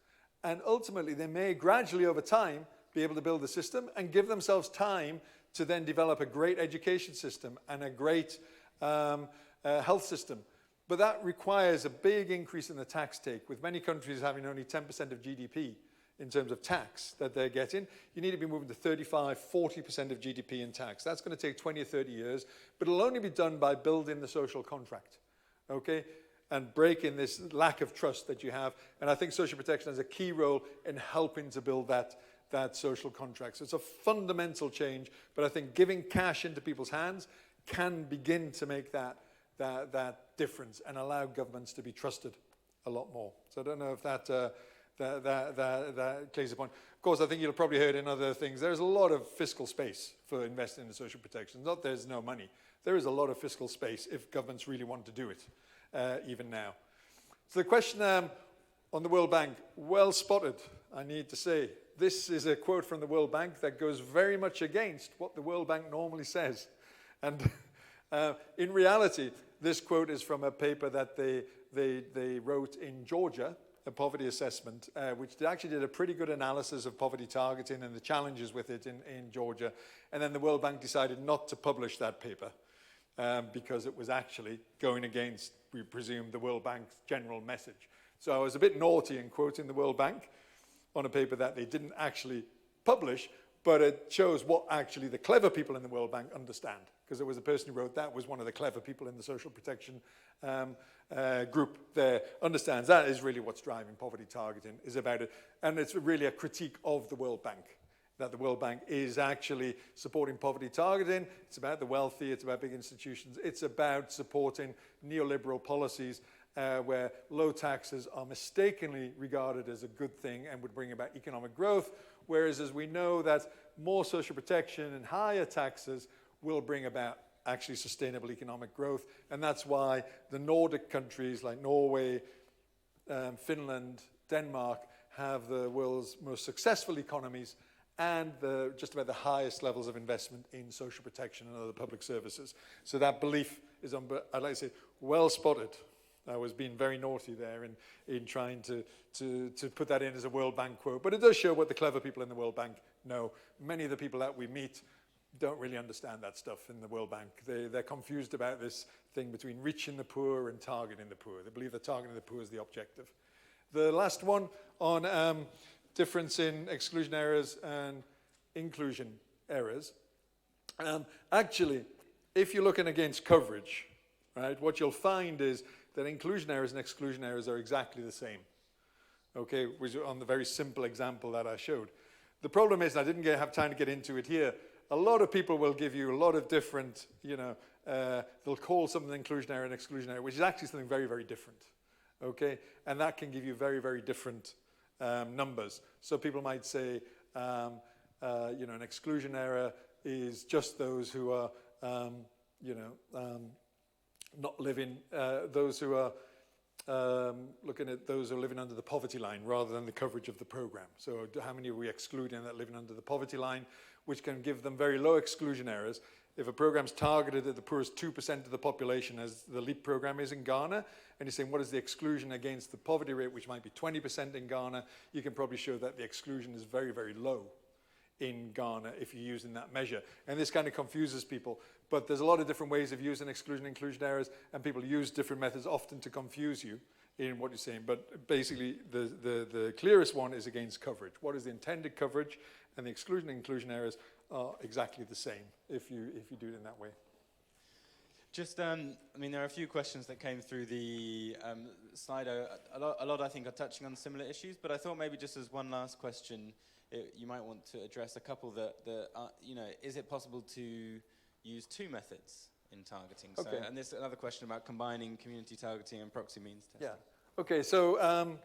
And ultimately, they may gradually over time be able to build the system and give themselves time to then develop a great education system and a great health system. But that requires a big increase in the tax take, with many countries having only 10% of GDP in terms of tax that they're getting. You need to be moving to 35, 40% of GDP in tax. That's going to take 20 or 30 years, but it'll only be done by building the social contract, okay? And breaking this lack of trust that you have. And I think social protection has a key role in helping to build that social contract. So it's a fundamental change, but I think giving cash into people's hands can begin to make that difference and allow governments to be trusted a lot more. So I don't know if that clears the point. Of course, I think you'll probably heard in other things, there's a lot of fiscal space for investing in social protection. Not there's no money. There is a lot of fiscal space if governments really want to do it, even now. So the question on the World Bank, well spotted, I need to say. This is a quote from the World Bank that goes very much against what the World Bank normally says. And in reality, this quote is from a paper that they wrote in Georgia, a poverty assessment, which actually did a pretty good analysis of poverty targeting and the challenges with it in Georgia. And then the World Bank decided not to publish that paper because it was actually going against, we presume, the World Bank's general message. So I was a bit naughty in quoting the World Bank on a paper that they didn't actually publish, but it shows what actually the clever people in the World Bank understand. Because there was a person who wrote that was one of the clever people in the social protection group there, understands that is really what's driving poverty targeting, is about it. And it's really a critique of the World Bank, that the World Bank is actually supporting poverty targeting. It's about the wealthy, it's about big institutions, it's about supporting neoliberal policies where low taxes are mistakenly regarded as a good thing and would bring about economic growth, whereas as we know that more social protection and higher taxes will bring about actually sustainable economic growth. And that's why the Nordic countries like Norway, Finland, Denmark have the world's most successful economies and just about the highest levels of investment in social protection and other public services. So that belief is, I'd like to say, well spotted. I was being very naughty there in trying to put that in as a World Bank quote. But it does show what the clever people in the World Bank know. Many of the people that we meet don't really understand that stuff in the World Bank. They're confused about this thing between reaching the poor and targeting the poor. They believe that targeting the poor is the objective. The last one on difference in exclusion errors and inclusion errors. Actually, if you're looking against coverage, right, what you'll find is that inclusion errors and exclusion errors are exactly the same. Okay, which on the very simple example that I showed. The problem is, and I didn't have time to get into it here, a lot of people will give you a lot of different, they'll call something inclusion error and exclusion error, which is actually something very, very different. Okay, and that can give you very, very different numbers. So people might say, an exclusion error is just those who are, not living, those who are looking at those who are living under the poverty line rather than the coverage of the program. So how many are we excluding that living under the poverty line, which can give them very low exclusion errors. If a program's targeted at the poorest 2% of the population, as the LEAP program is in Ghana, and you're saying what is the exclusion against the poverty rate, which might be 20% in Ghana, you can probably show that the exclusion is very, very low in Ghana if you're using that measure. And this kind of confuses people, but there's a lot of different ways of using exclusion and inclusion errors, and people use different methods often to confuse you in what you're saying. But basically, the clearest one is against coverage. What is the intended coverage? And the exclusion and inclusion errors are exactly the same if you do it in that way. Just, there are a few questions that came through the Slido. A lot, I think, are touching on similar issues, but I thought maybe just as one last question, you might want to address a couple that is it possible to use two methods in targeting? Okay. So, and there's another question about combining community targeting and proxy means testing. Yeah. Okay, so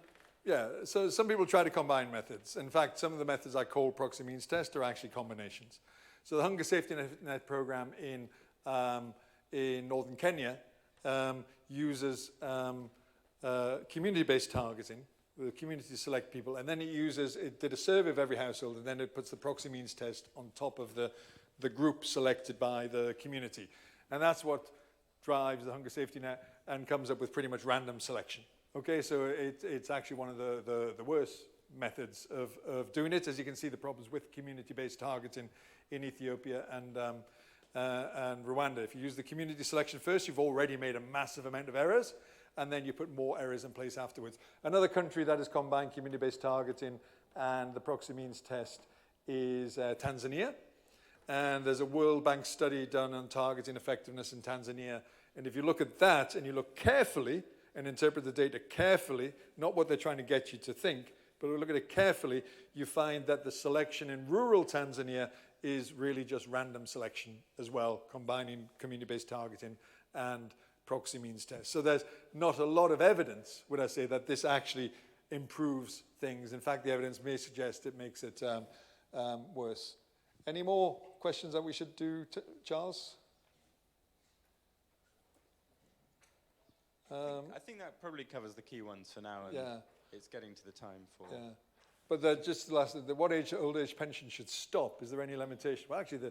so some people try to combine methods. In fact, some of the methods I call proxy means test are actually combinations. So the Hunger Safety Net program in northern Kenya uses community-based targeting. The community select people, and then it did a survey of every household, and then it puts the proxy means test on top of the group selected by the community. And that's what drives the Hunger Safety Net and comes up with pretty much random selection. Okay, so it's actually one of the worst methods of doing it. As you can see, the problems with community-based targeting in Ethiopia and Rwanda. If you use the community selection first, you've already made a massive amount of errors, and then you put more errors in place afterwards. Another country that has combined community-based targeting and the proxy means test is Tanzania. And there's a World Bank study done on targeting effectiveness in Tanzania. And if you look at that and you look carefully and interpret the data carefully, not what they're trying to get you to think, but look at it carefully, you find that the selection in rural Tanzania is really just random selection as well, combining community-based targeting and proxy means tests. So there's not a lot of evidence, would I say, that this actually improves things. In fact, the evidence may suggest it makes it worse. Any more questions that we should do, Charles? I think that probably covers the key ones for now, and Yeah. it's getting to the time for... Yeah. But just last, what age old age pension should stop? Is there any limitation? Well, actually,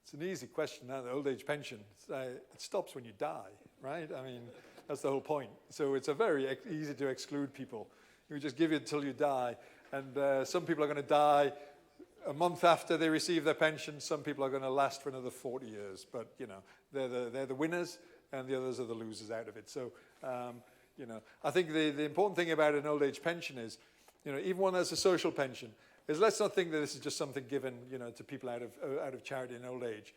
it's an easy question now, the old age pension. It stops when you die, right? I mean, that's the whole point. So it's a very easy to exclude people. You just give it until you die. And some people are going to die a month after they receive their pension. Some people are going to last for another 40 years. But, you know, they're the winners, and the others are the losers out of it. So, you know, I think the important thing about an old age pension is, you know, even one that's a social pension, is let's not think that this is just something given, you know, to people out of charity in old age.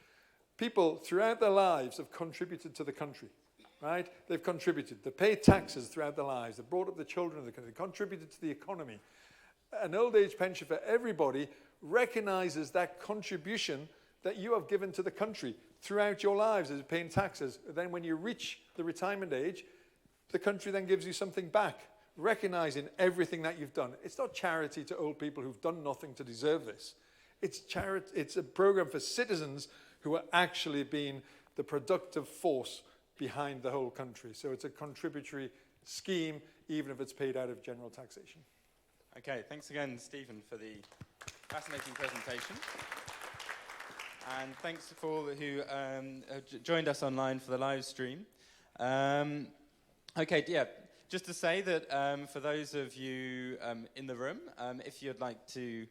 People throughout their lives have contributed to the country, right? They've contributed. They paid taxes throughout their lives. They brought up the children of the country. They contributed to the economy. An old age pension for everybody recognizes that contribution that you have given to the country throughout your lives as paying taxes. Then when you reach the retirement age, the country then gives you something back, recognizing everything that you've done. It's not charity to old people who've done nothing to deserve this. It's a program for citizens who are actually being the productive force behind the whole country. So it's a contributory scheme, even if it's paid out of general taxation. Okay, thanks again, Stephen, for the fascinating presentation. And thanks for all who joined us online for the live stream. Okay, yeah, just to say that for those of you in the room, if you'd like to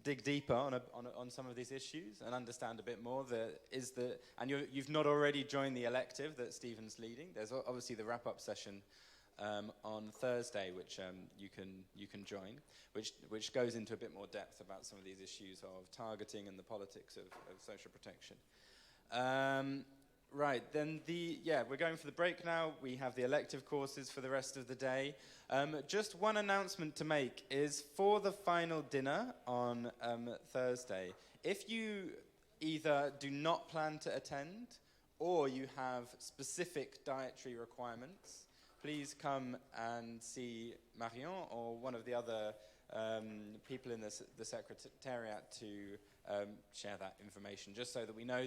dig deeper on some of these issues and understand a bit more, and you've not already joined the elective that Stephen's leading, there's obviously the wrap-up session on Thursday, which you can join, which goes into a bit more depth about some of these issues of targeting and the politics of social protection. Right, then we're going for the break now. We have the elective courses for the rest of the day. Just one announcement to make is for the final dinner on Thursday, if you either do not plan to attend or you have specific dietary requirements, please come and see Marion or one of the other people in the secretariat to share that information, just so that we know that